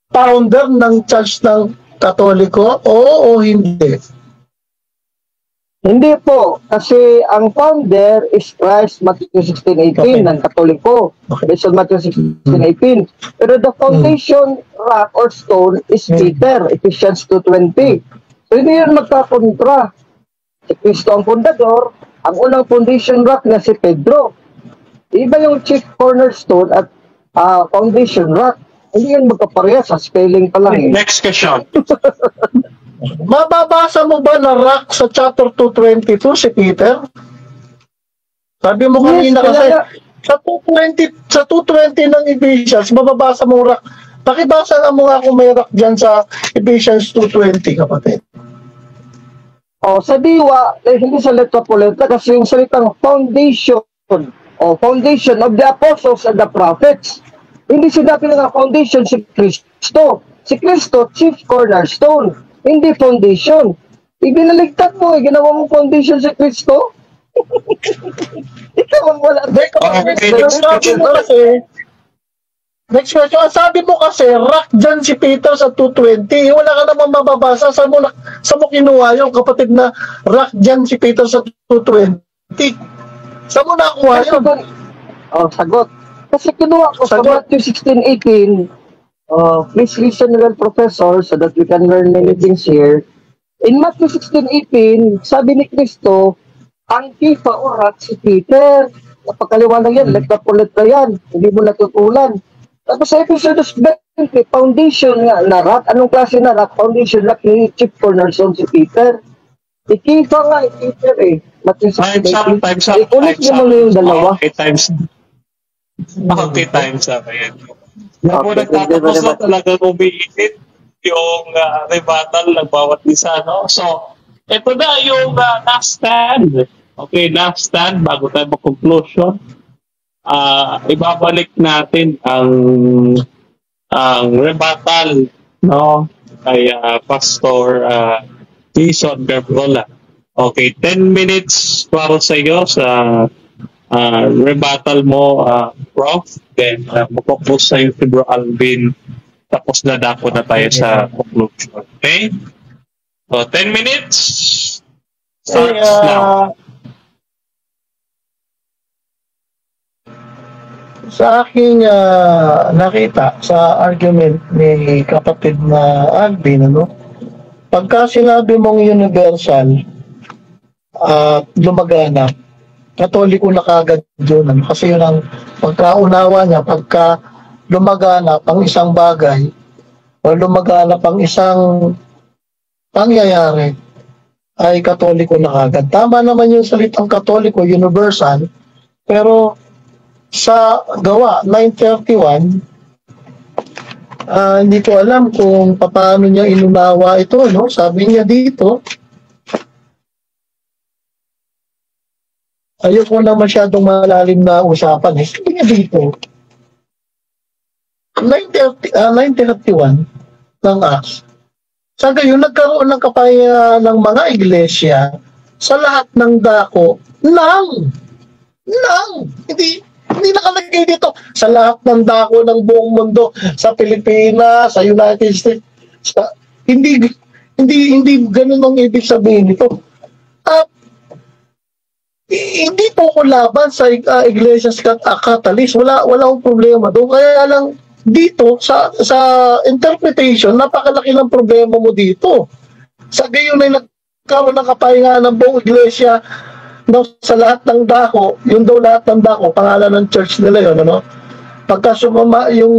S3: founder ng Church ng Katoliko o hindi?
S2: Hindi po, kasi ang founder is Christ, Matthew 16:18 ng Katoliko. Based on Matthew 16:18. Pero the foundation rock or stone is Peter, Ephesians 2:20. So hindi yun magkakontra. Si Kristo ang fundador, ang unang foundation rock na si Pedro. Iba yung chief cornerstone at foundation rock. Hindi yan magkapareha sa spelling pa lang.
S1: Next question.
S3: Mababasa mo ba na rock sa chapter 222 si Peter? Sabi mo kanina kasi sa 220 ng Ephesians, mababasa mo rock. Pakibasa nga mo nga kung may rock dyan sa Ephesians 2:20, kapatid.
S2: Sa diwa, hindi sa letra po letra kasi yung salitang foundation foundation of the apostles and the prophets. Hindi sinabi na foundation si Kristo. Si Kristo, chief cornerstone, hindi foundation. Ibinaligtad mo, ginawa mo foundation si Kristo. Ikaw ang wala.
S3: Next question. Sabi mo kasi, rock dyan si Peter sa 2:20. Wala ka naman mababasa. Sa mo kinuha yung kapatid na rock dyan si Peter sa 2:20. Sa mo nakuha yun?
S2: Sagot. Kasi kinuha ko sa Matthew 16:18. Please listen well, professor, so that we can learn many things here. In Matthew 16:18, sabi ni Kristo, ang kifa o rock si Peter. Napakaliwanag yan, letra-letra yan. Hindi mo natutulan. Tapos sa Ephesians 20, foundation nga na rock. Anong klase na rock? Foundation rock ni chief cornerstone si Peter. Ikifa nga Peter eh.
S1: Times up.
S2: Ulit mo na yung dalawa.
S1: Okay, times up. Ayan. Ako nagtatapos na talaga umiinit yung rebuttal ng bawat isa, no? So, ito na yung last stand. Okay, last stand bago tayo mag-conclusion. Ibabalik natin ang rebuttal, no, kay Pastor Jason Garbola. Okay, 10 minutes para sa iyo sa rebuttal mo, Prof. Then mag-focus sa iyo si Bro Alvin. Tapos na dako na tayo sa conclusion. Okay? So, 10 minutes starts now.
S3: Sa aking nakita sa argument ni kapatid na Alvin, pagka sinabi mong universal at lumaganap, Katoliko na kagad yun. Kasi yun ang pagkaunawa niya, pagka lumaganap ang isang bagay o lumaganap ang isang pangyayari, ay Katoliko na kagad. Tama naman yung salitang Katoliko, universal, pero sa gawa 931, hindi ko alam kung paano niya inunawa ito, no? Sabi niya dito, ayoko na masyadong malalim na usapan. Sabi niya dito, 931 ng Acts, sa gayon nagkaroon ng kapayapaan ng mga iglesia sa lahat ng dako hindi nakalagay dito sa lahat ng dako ng buong mundo, sa Pilipinas, sa United States. Hindi ganun ang ibig sabihin nito. Hindi po ko laban sa Iglesias Catalyst. Wala akong problema doon. Kaya lang dito sa interpretation, napakalaki ng problema mo dito. Sa gayon ay nagkaroon ng kapayapaan ng buong iglesia sa lahat ng dako, yun daw lahat ng dako, pangalan ng church nila yun, pagka sumama yung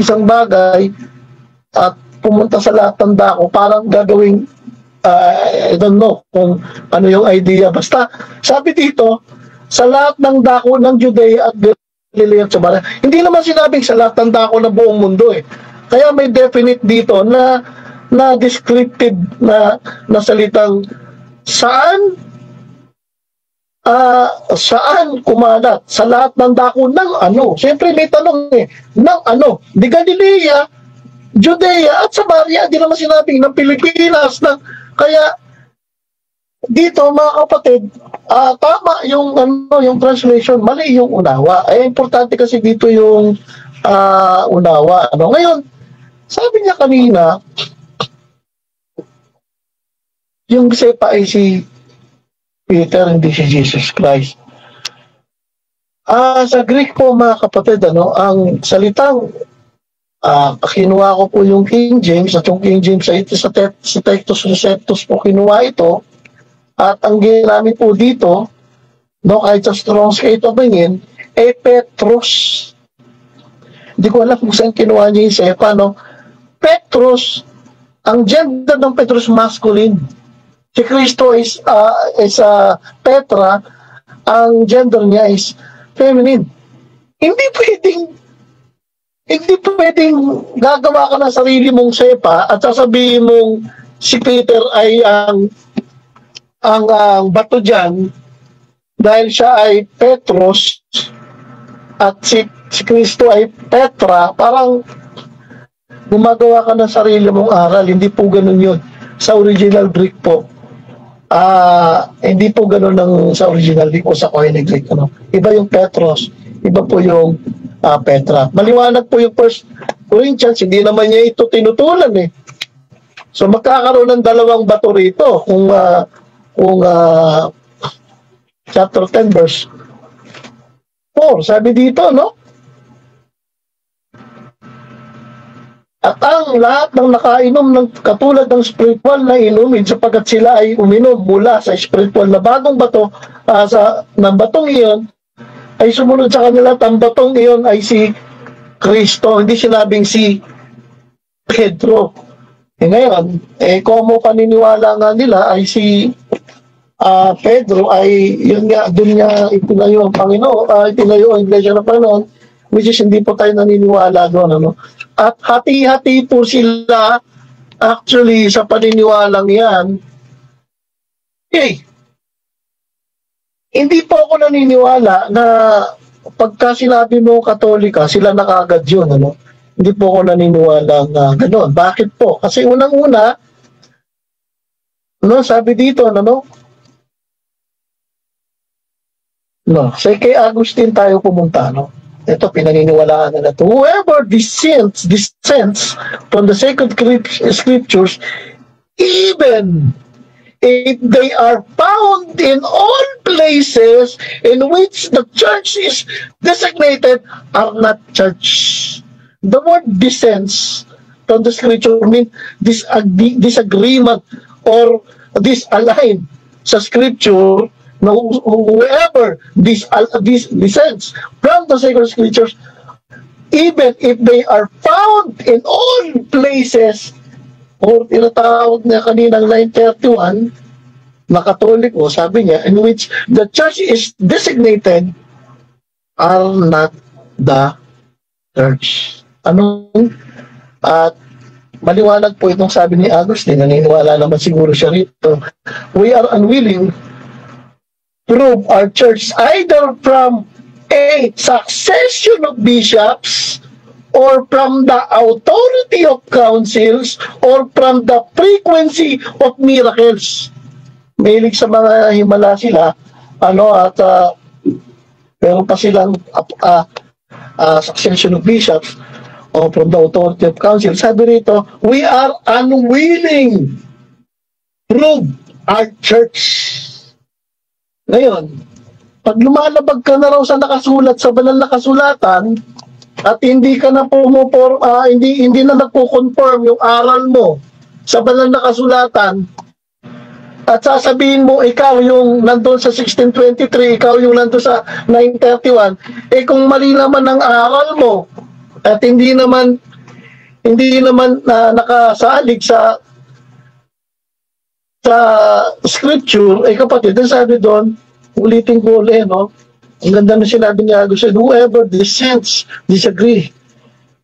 S3: isang bagay at pumunta sa lahat ng dako, parang gagawing I don't know kung ano yung idea, basta sabi dito sa lahat ng dako ng Judea at Galilee at Samaria. Hindi naman sinabing sa lahat ng dako ng buong mundo kaya may definite dito na descriptive na salitang saan kumalat sa lahat ng dako ng ano. Siyempre may tanong ng ano? Di Galilea, Judea at Samaria. Di naman sinabing ng Pilipinas. Kaya dito mga kapatid, tama yung translation, mali yung unawa. Importante kasi dito yung unawa. Ngayon, sabi niya kanina, yung sepa ay si Peter, hindi si Jesus Christ. Sa Greek po mga kapatid, ang salitang kinuha ko po yung King James, at yung King James ay ito sa Textus Receptus po kinuha ito, at ang ginamit po dito no, kahit sa Strong's 8 tumingin, Petros. Hindi ko alam kung saan kinuha niya yung Sepa, no? Petros, ang gender ng Petros masculine. Si Kristo is Petra, ang gender niya is feminine. Hindi pwedeng gagawa ka ng sarili mong Sepa at sasabihin mong si Peter ay ang bato dyan dahil siya ay Petros at si Kristo ay Petra. Parang gumagawa ka ng sarili mong aral. Hindi po ganun yun sa original Greek po. Hindi po ganun sa original Greek o sa Koine Greek, ano. Iba yung Petros, iba po yung Petra. Maliwanag po yung 1 Corinthians, hindi naman niya ito tinutulan eh. So magkakaroon ng dalawang bato rito kung chapter 10 verse 4, sabi dito, no? At ang lahat ng nakainom ng katulad ng spiritual na inumin sapagkat sila ay uminom mula sa spiritual na bagong bato ng batong iyon ay sumunod sa kanila at ang batong iyon ay si Kristo. Hindi sinabing si Pedro. Ngayon, komo paniniwala nga nila ay si Pedro ay yun nga, dun nga itinayo ang Panginoon, itinayo ang Iglesia ng Panginoon, which is hindi po tayo naniniwala doon, ano. At hati-hati po sila actually sa paniniwalang yan. Hindi po ako naniniwala na pagka sinabi mo Katolika, sila na kaagad yun, ano. Hindi po ako naniniwala na gano'n. Bakit po? Kasi unang-una, sabi dito, sa kay Agustin tayo pumunta, no? Ito, pinaniniwalaan na ito. Whoever dissents from the sacred scriptures, even if they are found in all places in which the church is designated, are not church. The word dissents from the scripture means disagreement or disalign sa scripture. Now, whoever dissents from the sacred scriptures, even if they are found in all places, or tinatawag niya kaninang 931, na Katoliko, sabi niya, in which the church is designated, are not the church. At maliwanag po itong sabi ni Agustin, naniniwala naman siguro siya rito, we are unwilling prove our church either from a succession of bishops or from the authority of councils or from the frequency of miracles. Mahilig sa mga himala sila, at meron pa silang succession of bishops or from the authority of council. Sabi rito, we are unwilling prove our church. Ngayon, pag lumalabag ka na raw sa nakasulat sa banal na kasulatan at hindi ka na hindi na nagko-confirm yung aral mo sa banal na kasulatan at sasabihin mo ikaw yung nandun sa 1623, ikaw yung nandun sa 931, kung mali naman ang aral mo at hindi naman nakasalig sa scripture, kapatid, sabi doon, ulitin ko ulit, no? Ang ganda na sinabi niya, whoever dissents, disagree,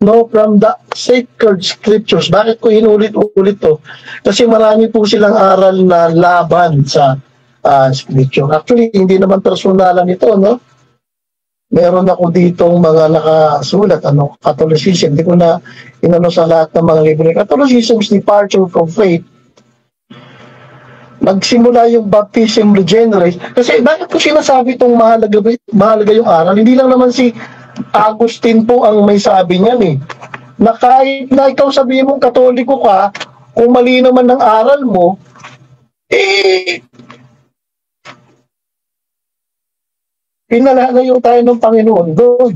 S3: from the sacred scriptures. Bakit ko inulit-ulit to? Kasi marami po silang aral na laban sa scripture. Actually, hindi naman personalan ito, no? Meron ako ditong mga nakasulat, Catholicism. Hindi ko na sa lahat ng mga libro. Catholicism's departure from faith. Nagsimula yung baptism regenerate. Kasi bakit ko sinasabi itong mahalaga yung aral? Hindi lang naman si Agustin po ang may sabi niyan eh. Na kahit na ikaw sabihin mong Katoliko ka, kung mali naman ng aral mo, pinalalayo tayo ng Panginoon doon.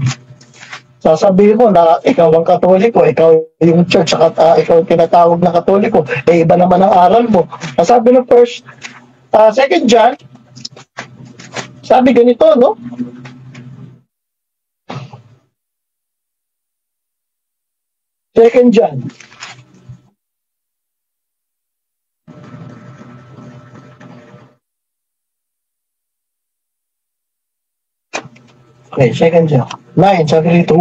S3: Sasabihin mo na ikaw ang Katoliko, ikaw yung church, ikaw yung tinatawag na Katoliko, iba naman ang aral mo. Sabi ng 2 John Sabi ganito, no? Second John. Okay, second John. 9, sabi rito,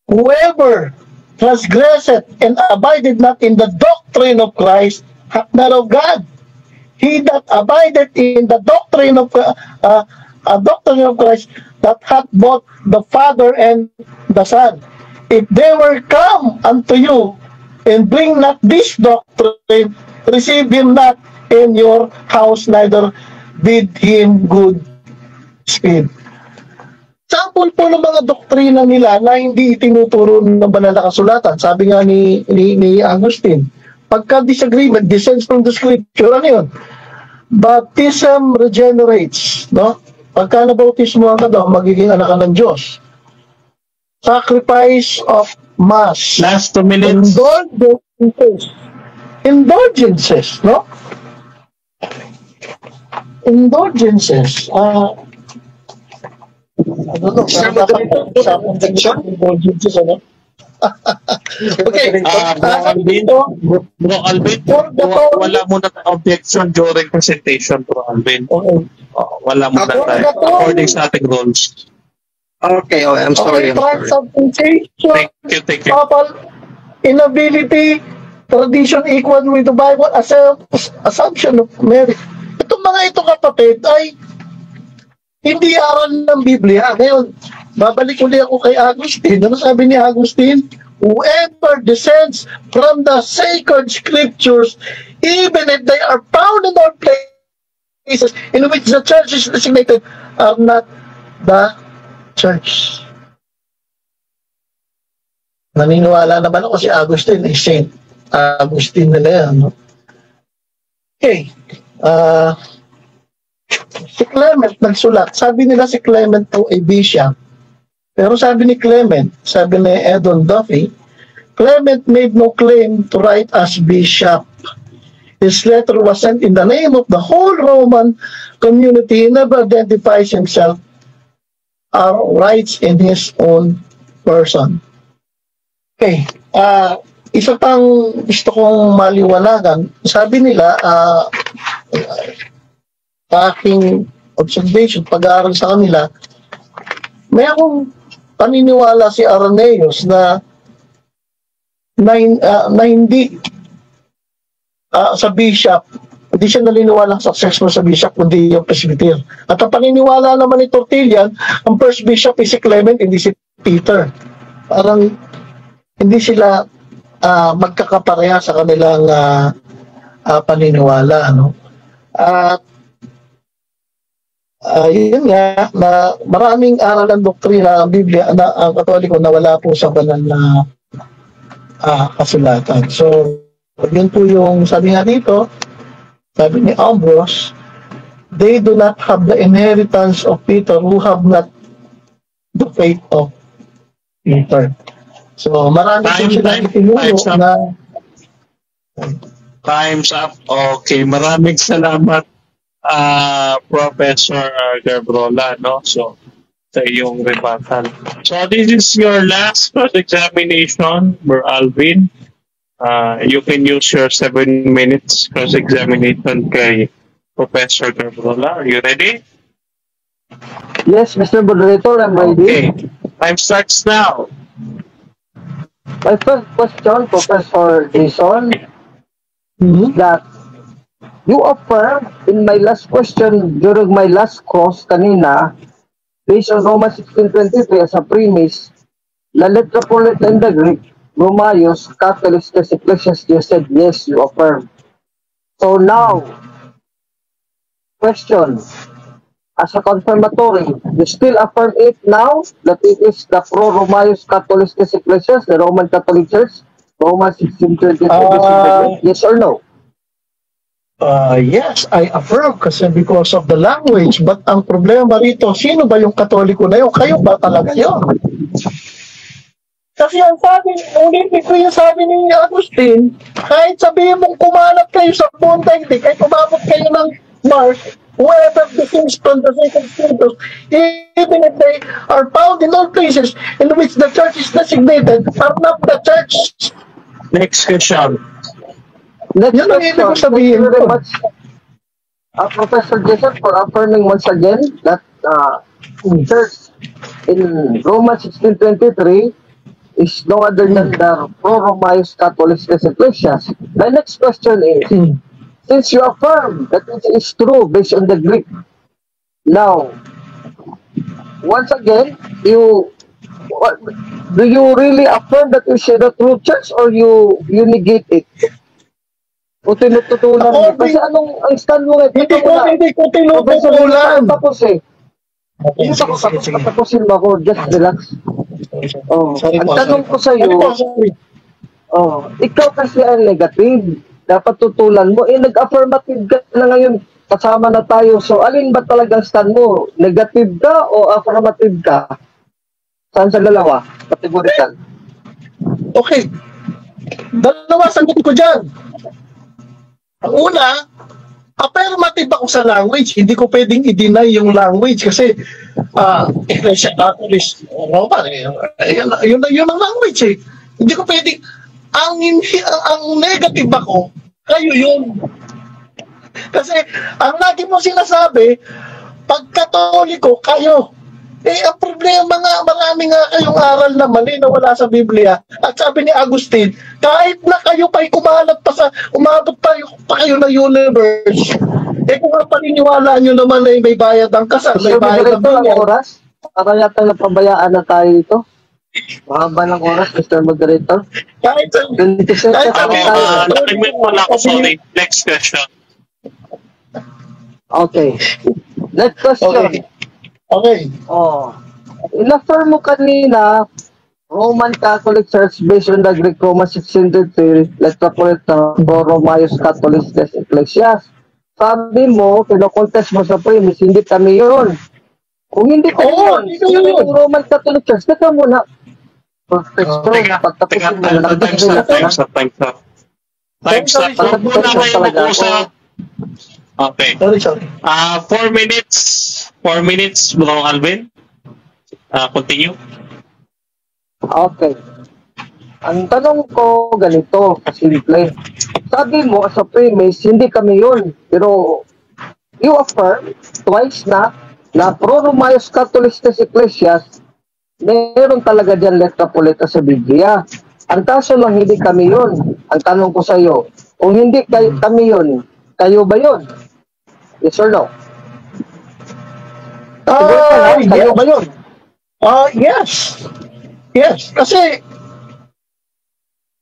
S3: whoever transgresseth and abideth not in the doctrine of Christ hath not of God. He that abideth in the doctrine of Christ, that hath both the Father and the Son. If they were come unto you and bring not this doctrine, receive him not in your house, neither bid him good speed. Sample po ng mga doktrina nila na hindi itinuturo ng banal na kasulatan. Sabi nga ni Agustin, pagka disagreement descends from the scripture, ano yun? Baptism regenerates, no? Pagka nabautismo ka daw, magiging anak ka ng Diyos. Sacrifice of Mass.
S1: Last 2 minutes.
S3: Indulgences, no? Indulgences. I don't know. Indulgences, ano? Okay.
S1: Bro Alvin, wala muna objection during presentation, Bro Alvin.
S3: Okay.
S1: Wala muna tayo. According sa ating rules.
S2: Okay, I'm sorry.
S3: Transubstantiation.
S1: Thank you.
S3: Papal inability, tradition equal with the Bible, assumption of merit. Itong mga ito, kapatid, ay hindi aral ng Biblia. Ngayon, babalik ulit ako kay Agustin. Ano sabi ni Agustin? Whoever descends from the sacred scriptures, even if they are found in our places in which the church is designated, are not the church. Naniniwala naman ako si Agustin, Saint Agustin nila yan. No? Okay. Si Clement nagsulat. Sabi nila si Clement to a bishop. Pero sabi ni Clement, sabi ni Edon Duffy, Clement made no claim to write as bishop. His letter was sent in the name of the whole Roman community. He never identifies himself or writes in his own person. Okay. Isa pang gusto kong maliwanagan. Sabi nila, aking observation, pag-aaral sa kanila, may akong paniniwala si Irenaeus na hindi sa bishop, hindi siya naniniwala successful sa bishop, kundi yung presbyter. At ang paniniwala naman ni Tertullian, ang first bishop is si Clement, hindi si Peter. Parang hindi sila magkakapareha sa kanilang paniniwala. No? Yun nga, na maraming aral ng doktrina ng Biblia na ang Katoliko na wala po sa banal na kasulatan. So, yun po yung sabi nga dito, sabi ni Ambrose, they do not have the inheritance of Peter who have not the faith of Peter. So, marami po sila itinuro na...
S1: Time's up. Okay, maraming salamat. Professor Garbrola, no? So, sa iyong rebuttal. So, this is your last cross-examination, Bro Alvin. You can use your 7 minutes cross-examination kay Professor Garbrola. Are you ready?
S2: Yes, Mr. Moderator, I'm ready.
S1: Okay. Time starts now.
S2: My first question, Professor Jason, that you affirmed in my last question during my last cross kanina, based on Romans 16:23 as a premise, la letra po in the Greek, Romaios, Catholics, Ecclesiastes, you said yes, you affirm. So now, question, as a confirmatory, you still affirm it now that it is the pro-Romaios, Catholics, Ecclesiastes, the Roman Catholic Church, Romans 16:23, yes or no?
S3: Yes, I affirm kasi because of the language. But ang problema rito, sino ba yung Katoliko na yun? Kayo ba talaga yun? Kasi ang sabi, ulitin ko yung sabi ni Agustin, kahit sabihin mong kumalat kayo sa buong daigdig, kahit umabot kayo ng Mars, whoever begins from the second status, even if they are found in all places in which the church is designated, are not the church.
S1: Next question.
S2: Next
S3: Yun ang ibig ko
S2: question.
S3: sabihin
S2: Thank you very
S3: ko.
S2: much, Professor Jason, for affirming once again that church in Romans 16:23 is no other than the pro-Romaeus Catholic Ecclesias. My next question is, since you affirm that it is true based on the Greek, now, once again, do you really affirm that you say the true church or you negate it? O tinututulan mo? Kasi anong ang stand mo ngayon?
S3: Hindi ko tinututulan.
S2: Tapos eh. Hindi ako tapos patapusin mo ako. Just relax. Oh, ang tanong ko sa iyo, ikaw kasi ang negative. Dapat tutulan mo. Nag-affirmative ka na ngayon. Kasama na tayo. So, alin ba talagang stand mo? Negative ka o affirmative ka? Saan sa dalawa? Kategorical.
S3: Okay. Dalawa sagot ko dyan. Ang una, affirmative ako sa language. Hindi ko pwedeng i-deny yung language kasi Iglesia Catholic Roman, yun ang language eh. Hindi ko pwedeng ang negative ako, kayo yun. Kasi ang lagi mo sinasabi, pag Katoliko, kayo. Ang problema nga, marami nga kayong aral na mali na wala sa Biblia. At sabi ni Agustin, kahit na kayo pa'y kumalat pa umabot pa kayo ng universe, kung nga paniniwala nyo naman ay may bayad ang kasal, may bayad ang binyan.
S2: Oras? Para yata napabayaan na tayo ito. Mahaba ng oras, Mr. Moderator.
S3: Kahit
S1: Nakimit mo lang ako, sorry. Next question.
S2: Okay. Next question.
S3: Okay.
S2: In-affirm mo kanina, Roman Catholic Church based on the Greek Romans 16:33, Metropolitan Romaeus Catholic Ecclesias. Sabi mo, kino-contest mo sa premise, hindi kami yun. Kung hindi kami yun, yung Roman Catholic Church, teka muna.
S1: Teka, time's up. Huwag mo na kayo mag-usap. Okay.
S3: Sorry.
S1: 4 minutes. 4 minutes, Bro Alvin. Continue.
S2: Okay. Ang tanong ko ganito, kasimple. Sabi mo sa premise, hindi kami yun. Pero you affirm twice na pro-Romaeus Catholic Ecclesias, meron talaga dyan letra po letra sa Biblia. Ang kaso lang, hindi kami yun. Ang tanong ko sa iyo, kung hindi kami yun, kayo ba yun? Yes or no? Kayo ba yun?
S3: Yes. Yes. Kasi,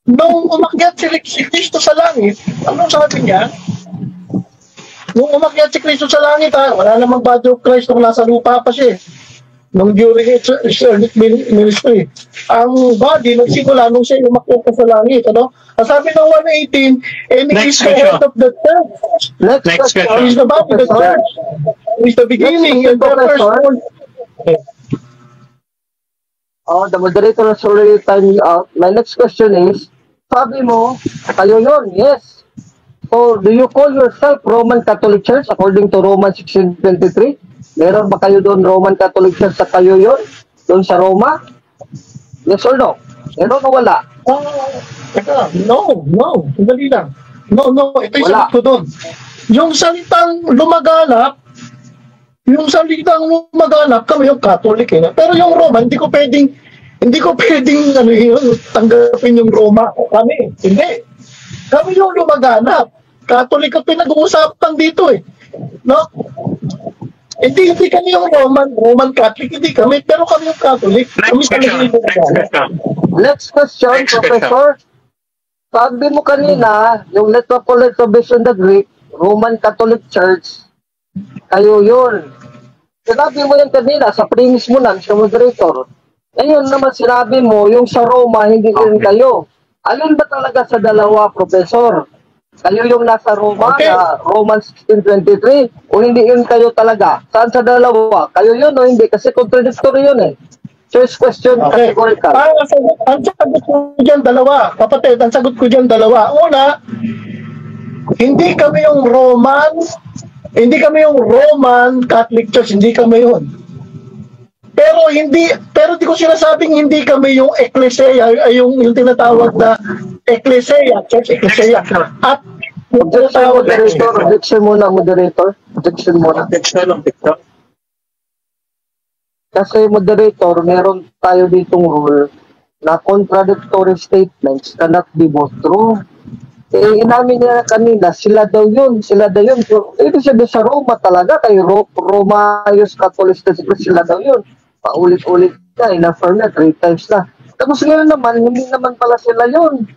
S3: nung umakyat si Kristo sa langit, ano sabi niya? Nung umakyat si Kristo sa langit, wala namang body of Christ nung nasa lupa pa siya. Nung during his earthly ministry. Ang body, nagsimula nung siya umakyat sa langit. Ano? Ang sabi ng 118, and he is the head of the church.
S2: Next question.
S3: He is the body of the church. He is the beginning and the first one.
S2: The moderator has already timed you out. My next question is, sabi mo, kayo yun, yes. So, do you call yourself Roman Catholic Church according to Romans 16:23? Meron ba kayo doon Roman Catholic Church sa kayo yun? Doon sa Roma? Yes or no? Meron o wala?
S3: No. Sandali lang. No. Ito yung sagot ko doon. Yung salitang lumaganap, kami yung Catholic eh. Pero yung Roma, hindi ko pwedeng tanggapin yung Roma. Kami, hindi. Kami yung lumaganap. Catholic ang pinag-uusapan dito eh. No? Hindi kami yung Roman Catholic, hindi kami, pero kami yung Catholic.
S2: Next question, Professor. Sabi mo kanina, yung Metropolitan based on the Greek, Roman Catholic Church, kayo yun. Sinabi mo yan kanina, sa premise mo na, Mr. Moderator. Ngayon naman sinabi mo, yung sa Roma, hindi rin kayo. Alin ba talaga sa dalawa, Professor? Kayo yung nasa Roma, na Romans 16:23, o hindi yun kayo talaga? Saan sa dalawa? Kayo yun o hindi? Kasi contradictory yun eh. First question,
S3: Okay.
S2: categorical.
S3: Ang sagot ko dyan dalawa. Kapatid, ang sagot ko dyan dalawa. Una, hindi kami yung Roman Catholic Church, hindi kami yun. Pero di ko sinasabing hindi kami yung ecclesia, yung tinatawag na ecclesia, church ecclesia. At yung tinatawag na
S2: Objection muna, moderator. Objection muna. Kasi moderator, meron tayo ditong rule na contradictory statements cannot be both true. Inamin niya kanina, sila daw yun. So, ibig sabihin sa Roma talaga, kay Romaeus Catholic sila daw yun. Paulit-ulit na, in-affirm na 3 times na. Tapos ngayon naman, hindi naman pala sila yun.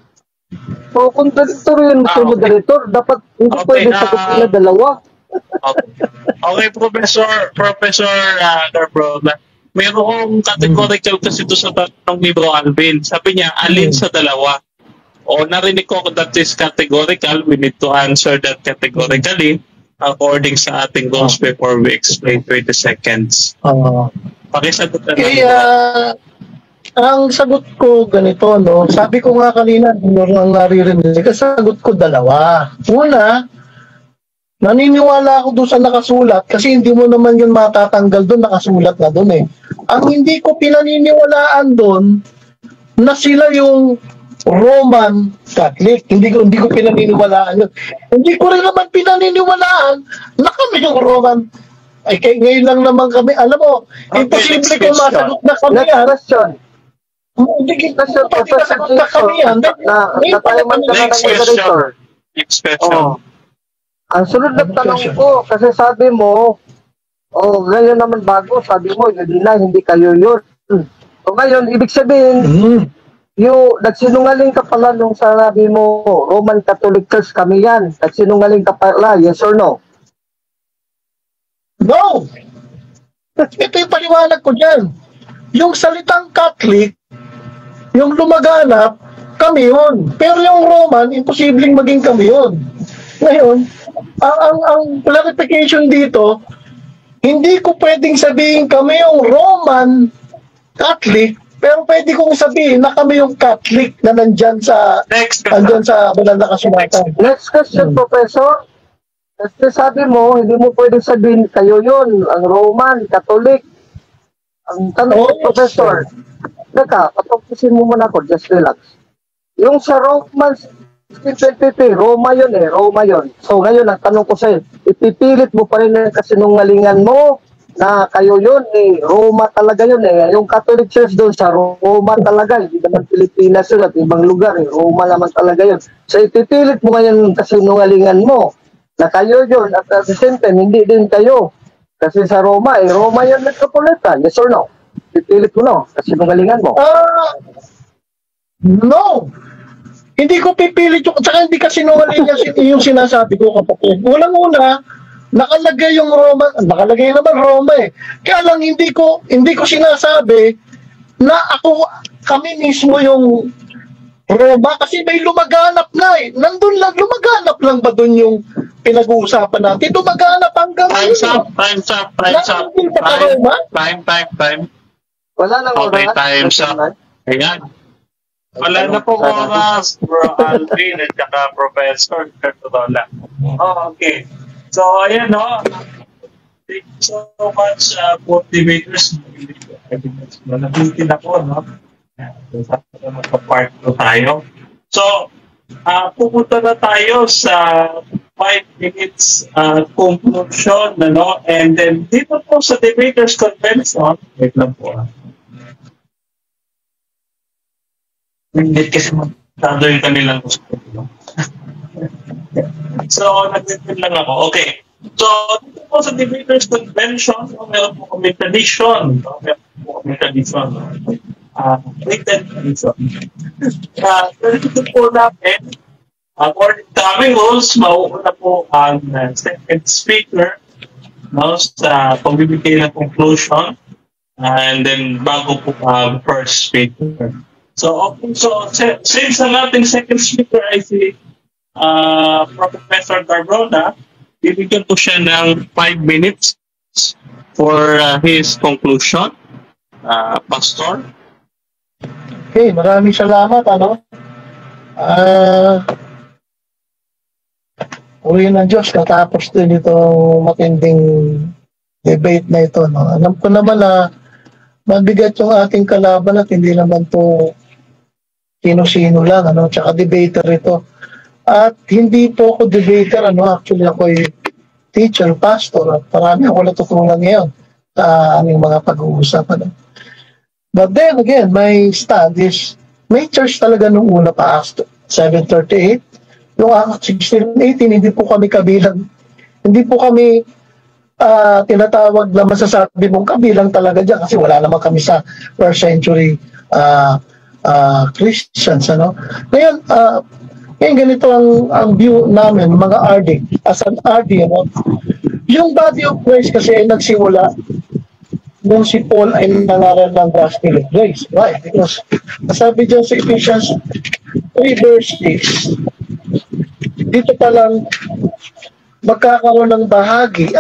S2: So, contradictory yun, Mr. Moderator. Dapat hindi pwede sagot nila dalawa.
S1: Okay, Professor Garbrola. Mayroong categorical kasi ito sa tanong ni Bro Alvin. Sabi niya, alin sa dalawa? O narinig ko that is categorical. We need to answer that categorically according sa ating rules before we explain 20 seconds. Pakisagot na
S3: Kaya, ang sagot ko ganito, no? Sabi ko nga kanina, hindi lang naririnig. Kasi sagot ko dalawa. Una, naniniwala ako doon sa nakasulat kasi hindi mo naman yun matatanggal doon, nakasulat na doon eh. Ang hindi ko pinaniniwalaan doon na sila yung Roman Catholic. Hindi ko pinaniniwalaan yun. Hindi ko rin naman pinaniniwalaan na kami yung Roman. Ay, ngayon lang naman kami, alam mo, imposible kung masagot na kami yan.
S2: Next question.
S3: Hindi kita masagot na kami yan.
S1: Next question.
S2: Ang sunod na tanong ko, kasi sabi mo, ngayon naman bago, sabi mo, hindi kayo yun. So ngayon, ibig sabihin, nagsinungaling ka pala nung sabi mo, Roman Catholic Church kami yan. Nagsinungaling ka pala, yes or no?
S3: No! Ito yung paliwanag ko dyan. Yung salitang Catholic, yung lumaganap, kami yun. Pero yung Roman, imposibleng maging kami yun. Ngayon, ang clarification dito, hindi ko pwedeng sabihin kami yung Roman Catholic, pero pwede kong sabihin na kami yung Catholic na nandyan sa banal na kasulatan.
S2: Next question, Professor. Kasi sabi mo, hindi mo pwedeng sabihin kayo yun, ang Roman Catholic. Ang tanong Professor, patupusin mo muna ako, just relax. Yung sa Romans 16:23, Roma yun eh, Roma yun. So ngayon, ang tanong ko sa'yo, ipipilit mo pa rin ang kasinungalingan mo na kayo yun eh, Roma talaga yun eh. Yung Catholic Church doon sa Roma talaga, hindi naman Pilipinas yun at ibang lugar eh, Roma naman talaga yun. So ipipilit mo ngayon ang kasinungalingan mo na kayo yun at the same time, hindi din kayo. Kasi sa Roma eh, Roma yun metropolitan, yes or no? Ipipilit mo no, kasinungalingan mo.
S3: No! Hindi ko pipilit yung, tsaka hindi kasi sinungaling yung sinasabi ko, kapatid. Unang-una, nakalagay yung Roma, nakalagay naman Roma eh. Kaya lang hindi ko sinasabi na kami mismo yung Roma kasi may lumaganap na eh. Nandun lang, lumaganap lang ba dun yung pinag-uusapan natin? Lumaganap hanggang
S1: Time's up. Time.
S2: Wala nang
S1: Okay,
S2: oras.
S1: time's up. Ayan. Wala na pong oras, Bro Alvin at saka Professor Cartola. Okay. So, ayan no. Thank you so much, motivators. Nabitin ako, no? Magpa-part 2 tayo. So, pupunta na tayo sa 5 minutes conclusion, no? And then, dito po sa Debaters Convention, wait lang po, hindi kasi mag-tando yung kanilang gusto. So, nag-wait lang ako. Okay. So, dito po sa Debaters Convention, meron po kami tradition. Written tradition. Dito po namin, according to aming rules, mauuna po ang second speaker sa pagbibigay ng conclusion. And then, bago po ang first speaker. So, since ang ating second speaker ay si Professor Garbrola, bibigyan ko siya ng 5 minutes for his conclusion. Pastor.
S3: Okay, maraming salamat, uri ng Diyos, natapos din itong matinding debate na ito, Alam ko naman na mabigat yung ating kalaban at hindi naman to sino-sino lang, tsaka debater ito. At hindi po ako debater, actually ako ay teacher, pastor, at marami ako natutunan ngayon sa aming mga pag-uusap, But then again, my stand is, may church talaga nung una pa, Acts 7:38. Yung Acts 16:18, hindi po kami kabilang. Hindi po kami tinatawag na masasabi mong kabilang talaga dyan kasi wala naman kami sa first century Christians. Ngayon, ganito ang view namin, mga RD. As an RD, yung body of Christ kasi ay nagsimula nung si Paul ay nangaral ng gospel of grace. Right? Because sabi dyan sa Ephesians 3:6, dito pa lang magkakaroon ng bahagi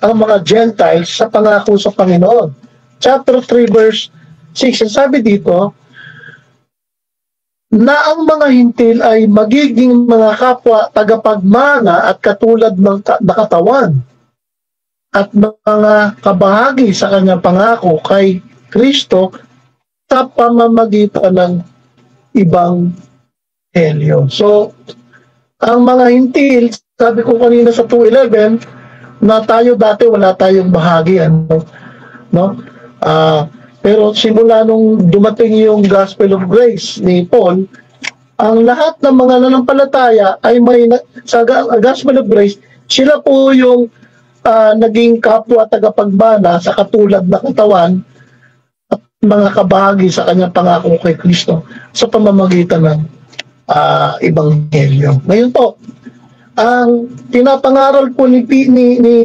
S3: ang mga Gentiles sa pangako sa Panginoon. Chapter 3:6, sabi dito na ang mga hintil ay magiging mga kapwa tagapagmana at katulad ng katawan at mga kabahagi sa kanyang pangako kay Kristo sa pamamagitan ng ibang helyo. So, ang mga hintil, sabi ko kanina sa 2:11, na tayo dati wala tayong bahagi, pero simula nung dumating yung Gospel of Grace ni Paul, ang lahat ng mga nanampalataya ay sa Gospel of Grace, sila po yung naging kapwa tagapagmana sa katulad na katawan at mga kabahagi sa kanyang pangako kay Kristo sa pamamagitan ng ebanghelyo. Ngayon po, ang pinapangaral po ni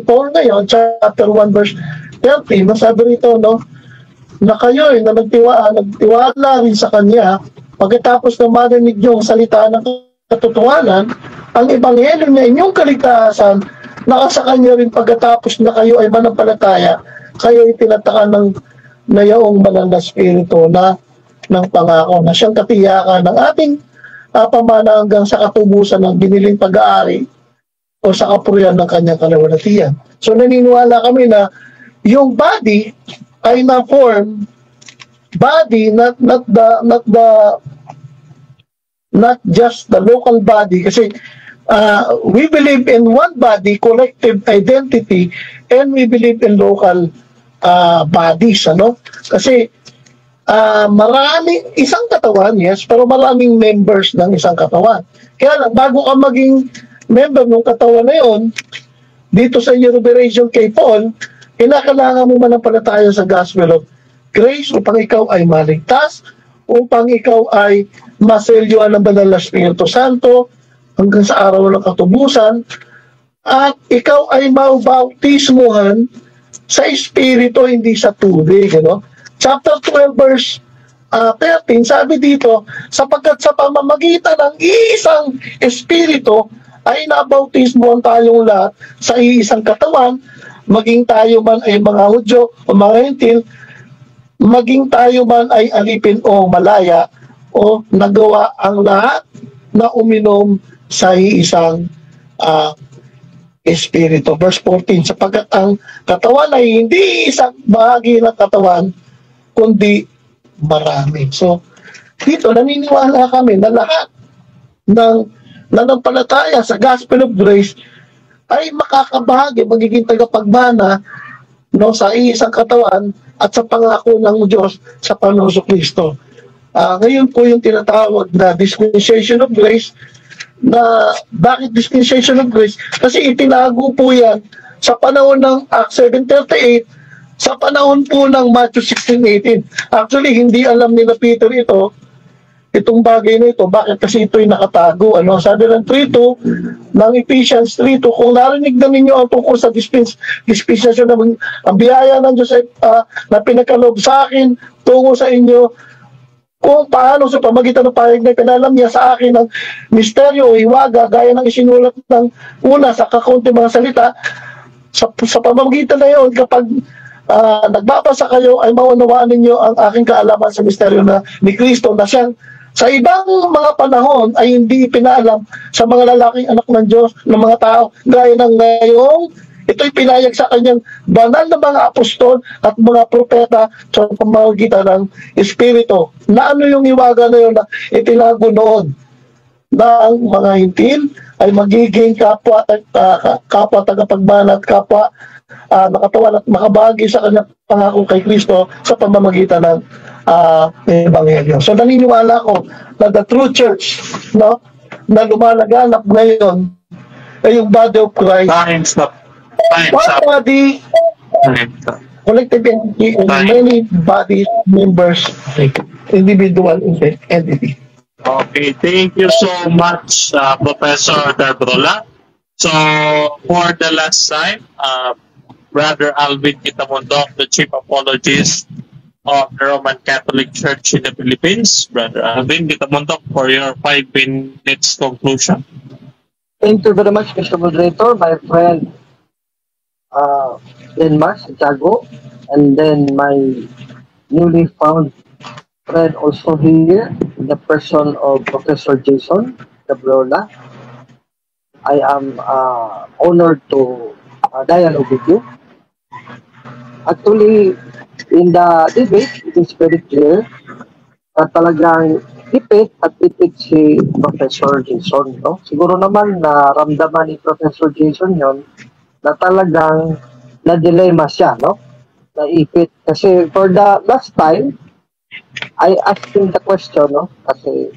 S3: Paul ngayon, chapter 1:30, masabi rito, na kayo na nagtiwala rin sa kanya pagkatapos na marinig yung salita ng katotohanan, ang ebanghelyo na inyong kaligtasan nakasa kanya rin pagkatapos na kayo ay manampalataya, kayo ay tinatakan ng nayaong banal na spirito ng pangako na siyang katiyakan ng ating pamana hanggang sa katubusan ng biniling pag-aari o sa kapurihan ng kanyang kalawalatian. So naniniwala kami na yung body ay na-form body, not just the local body, kasi we believe in one body, collective identity, and we believe in local bodies, Kasi isang katawan, yes, pero maraming members ng isang katawan. Kaya lang, bago ka maging member ng katawan na yun, dito sa Revelation kay Paul, kinakailangan mo manampalataya sa Gospel of Grace upang ikaw ay maligtas, upang ikaw ay maselyuan ng banal na Espiritu Santo, hanggang sa araw ng katubusan, at ikaw ay maubautismuhan sa Espiritu, hindi sa tubig. Chapter 12:13, sabi dito, sapagkat sa pamamagitan ng iisang Espiritu, ay nabautismuhan tayong lahat sa iisang katawan, maging tayo man ay mga Hudyo o mga Hentil, maging tayo man ay alipin o malaya, o nagawa ang lahat na uminom sa iisang Espiritu. Verse 14, sapagkat ang katawan ay hindi isang bahagi ng katawan, kundi marami. So, dito naniniwala kami na lahat ng nanampalataya sa Gospel of Grace ay makakabahagi, magiging tagapagmana sa iisang katawan at sa pangako ng Diyos sa Panginoon Kristo. Ngayon po yung tinatawag na dispensation of grace. Na bakit dispensation of grace? Kasi itinago po yan sa panahon ng Acts 7:38, sa panahon po ng Matthew 16:18. Actually, hindi alam nila Peter itong bagay na ito. Bakit? Kasi ito'y nakatago. Sabi ng 3:2 ng Ephesians 3:2, kung narinig na ninyo ang tungkol sa dispensation ng ang biyaya ng Diyos na pinagkaloob sa akin tungo sa inyo, kung paano sa pamagitan ng pahayag na pinalam niya sa akin ng misteryo o hiwaga, gaya ng isinulat ng una sa kakaunting mga salita, sa pamamagitan na yun, kapag nagbabasa kayo ay maunawaan ninyo ang aking kaalaman sa misteryo na ni Kristo na siyang sa ibang mga panahon ay hindi pinaalam sa mga lalaking anak ng Diyos, ng mga tao, gaya ng ngayong ito'y pinayag sa kanyang banal na mga apostol at mga propeta sa pamamagitan ng Espiritu. Na ano yung iwaga na yun na itinago noon na ang mga hintil ay magiging kapwa tagapagbanat, kapwa nakatawan at makabahagi sa kanyang pangako kay Kristo sa pamamagitan ng Ebanghelyo. So naniniwala ko na the true church, no, na lumalaganap ngayon ay yung body of Christ.
S1: Time's up.
S3: One body, collective entity, and many bodies, members, individual entity.
S1: Okay, thank you so much, Professor Darbrola. So, for the last time, Brother Alvin Kitamundok, the Chief Apologist of the Roman Catholic Church in the Philippines. Brother Alvin Kitamundok, for your 5 minutes conclusion.
S2: Thank you very much, Mr. Moderator, my friend Denmas Santiago, and then my newly found friend also here, in the person of Professor Jason Cabrola. I am honored to dialogue with you. Actually, in the debate, it is very clear na talagang ipit at ipit si Professor Jason. No? Siguro naman naramdaman ni Professor Jason yon na talagang na-dilemma siya, no? Naipit. Kasi for the last time, I asked him the question, no? Kasi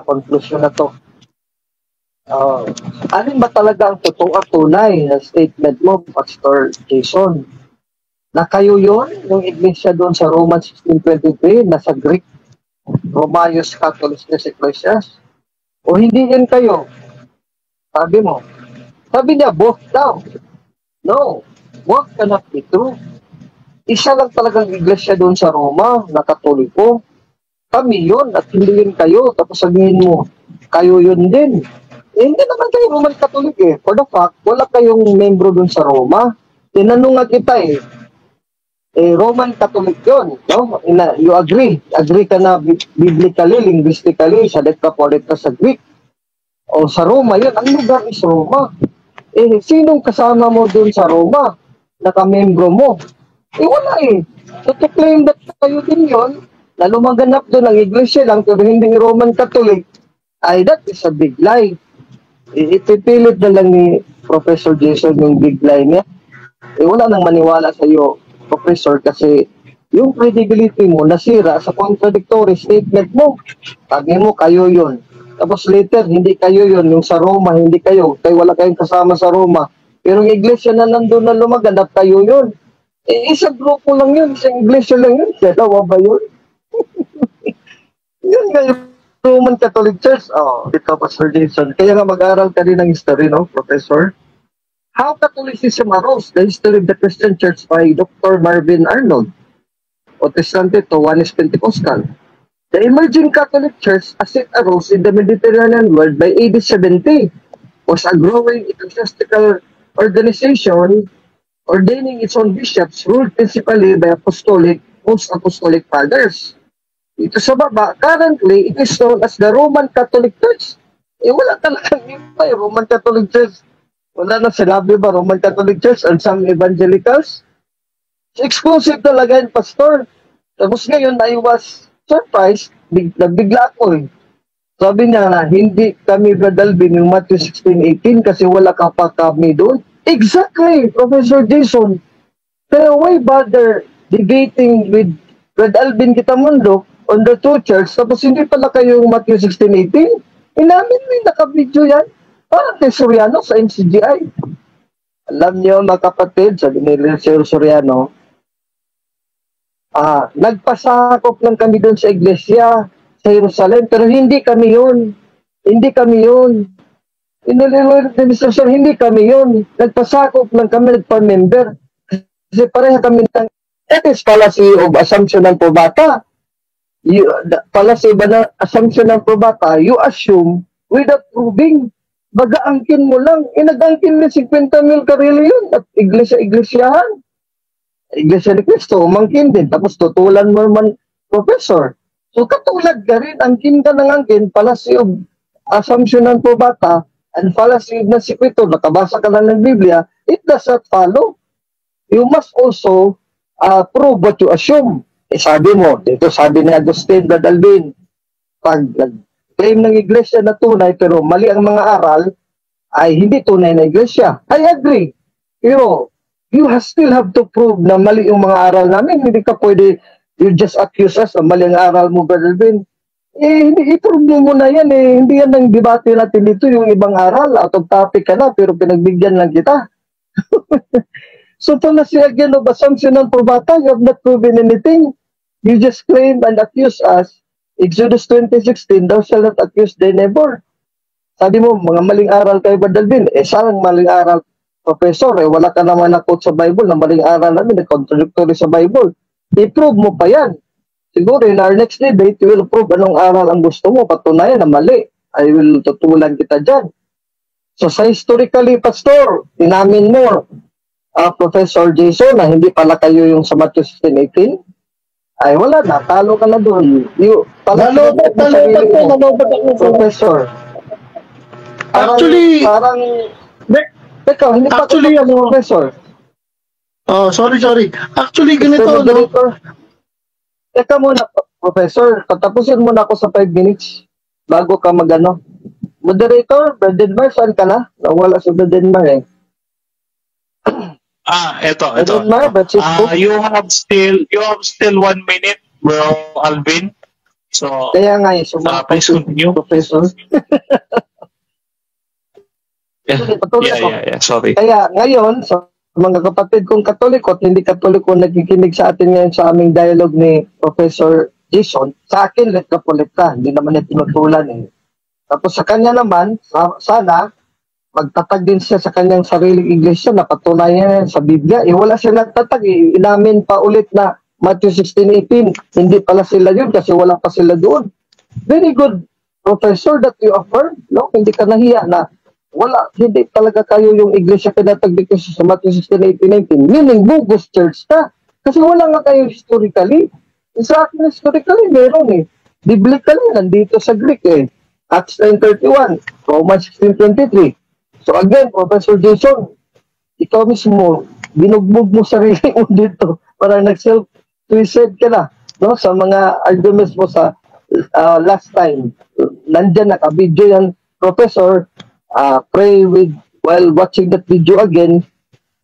S2: conclusion na to. Alin ba talaga ang totoo at tunay na statement mo, Pastor Jason? Na kayo yon yung iglesia doon sa Romans 16:23, nasa Greek, Romaios Catholic Ecclesias? O hindi yan kayo? Sabi mo. Sabi niya, both daw. No, both cannot be true. Isa lang talagang iglesia doon sa Roma, na Katoliko. Kami yun at hindi yun kayo. Tapos sabihin mo, kayo yun din. Hindi naman kayo Roman Catholic eh. For the fact, wala kayong membro doon sa Roma. Tinanong nga kita Roman Catholic yun. No? You agree. Agree ka na biblically, linguistically, sa letra po letra sa Greek. O sa Roma yun. Ang lugar is Roma. Sinong kasama mo dun sa Roma? Nakamembro mo? Wala So to claim that kayo din yun, na lumaganap doon ang iglesia lang, pero hindi Roman Catholic, ay that is a big lie. Ipipilit na lang ni Professor Jason yung big lie niya. Wala nang maniwala sa iyo, Professor, kasi yung credibility mo nasira sa contradictory statement mo. Sabi mo, kayo yun. Tapos later, hindi kayo yun. Yung sa Roma, hindi kayo. Kaya wala kayong kasama sa Roma. Pero yung iglesia na nandun na lumaganap, kayo yun. Isang grupo lang yun. Isang iglesia lang yun. Dalawa ba yun? Yun nga yung Roman Catholic Church. Ito pa, Sir Jason. Kaya nga mag-aral ka rin ng history, no, Professor? How Catholicism Arose, the History of the Christian Church by Dr. Marvin Arnold. Protestante to Juanes Pentecostal. The emerging Catholic Church, as it arose in the Mediterranean world by AD 70, was a growing ecclesiastical organization ordaining its own bishops, ruled principally by apostolic, post-apostolic fathers. Ito sa baba, currently, it is known as the Roman Catholic Church. Wala talagang iba Roman Catholic Church. Wala na sinabi ba Roman Catholic Church and some evangelicals? It's exclusive talaga yun, Pastor. Tapos ngayon, I was surprised, nagbigla ako Sabi niya na, hindi kami Bradalbin yung Matthew 16:18 kasi wala ka pa kami doon. Exactly, Professor Jason. Pero why bother debating with Bradalbin Kitamundok on the two church, tapos hindi pala kayo yung Matthew 16:18? Inamin mo yung naka-video yan. Parang kay Soriano sa NCGI. Alam niyo, mga kapatid, sabi ni Sir Soriano, nagpasakop lang kami doon sa iglesia sa Jerusalem, pero hindi kami yun. Hindi kami yun. Hindi kami yun. Nagpasakop lang kami, nagpa-member. Kasi pareha kami ng, it is fallacy of assumption ng probata. Fallacy ba na assumption ng probata, you assume without proving. Baga-angkin mo lang. Nag-angkin na 50 mil karili yun at iglesia-iglesyahan. Iglesia ni Cristo, umangkin din. Tapos tutulan mo man, professor. So katulad ka rin, angkin ka ng angkin, fallacy of assumption ng probata, and fallacy of nasikwito, nakabasa ka lang ng Biblia, it does not follow. You must also prove what you assume. Sabi mo, dito sabi ni Agustin Dadalvin, pag claim ng iglesia na tunay pero mali ang mga aral, ay hindi tunay na iglesia. I agree. Pero you still have to prove na mali yung mga aral namin. Hindi ka pwede, you just accuse us na mali ang aral mo, Brother Ben. Hindi, i-prove mo muna yan eh. Hindi yan ang debate natin dito, yung ibang aral. Out of topic ka na, pero pinagbigyan lang kita. So fallacy again of assumption ng probata, you have not proven anything. You just claim and accuse us. Exodus 20:16, thou shalt not accuse thy neighbor. Sabi mo, mga maling aral kayo, Brother Ben. Saan maling aral? Professor, wala ka naman na-quote sa Bible na maling aral namin, contradictory sa Bible. I-prove mo pa yan. Siguro in our next debate, you will prove anong aral ang gusto mo, patunayan na mali. I will tutulan kita dyan. So sa historically, Pastor, inamin mo, Professor Jason, na hindi pala kayo yung sa Matthew 16:18, ay wala na, talo ka na doon.
S3: Nalobat ako.
S2: Professor.
S3: Actually,
S2: Teka, hindi pa
S3: actually,
S2: ako professor.
S3: Oh, sorry. Actually, ganito, no?
S2: Teka muna, professor. Patapusin muna ako sa 5 minutes bago ka magano. Moderator, Bradenmar, saan ka na? Nawala si Bradenmar eh.
S1: Ito.
S2: Bradenmar,
S1: You have still 1 minute, bro, Alvin. So,
S2: kaya nga
S1: please continue.
S2: Professor.
S1: Yeah, sorry.
S2: Kaya ngayon, sa mga kapatid kong Katoliko at hindi Katoliko nagkikinig sa atin ngayon sa aming dialogue ni Professor Jason, sa akin, let ka, hindi naman niya tinutulan eh. Tapos sa kanya naman, sana, magtatag din siya sa kanyang sariling iglesia na patunayan sa Biblia. Wala siya nagtatag. Inamin pa ulit na Matthew 16:18. Hindi pala sila yun kasi wala pa sila doon. Very good, Professor, that you affirm. No? Hindi ka nahiya na wala, hindi talaga kayo yung iglesia pinatag dito sa Matthew 16:18. Meaning, bogus church ka. Kasi wala nga kayo historically. Sa akin, historically, meron eh. Biblically, nandito sa Greek eh. Acts 9:31, Romans 16:23. So again, Professor Jason, ikaw mismo, binugbog mo sarili mo dito para nag-self-suicide ka na, no? Sa mga arguments mo sa last time. Nandyan, naka-video yan, Professor. Pray while watching that video again,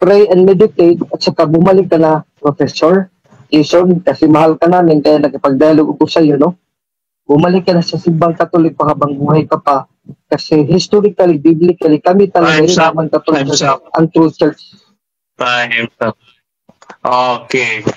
S2: pray and meditate, at saka bumalik ka na, Professor Jason, kasi mahal ka namin, kaya nagpag-dialogue ko sa iyo, no? Bumalik ka na sa simbang Katolik pa habang buhay ka pa. Kasi historically, biblically, kami talaga rin naman Katolik ang true church.
S1: Time's up. Okay.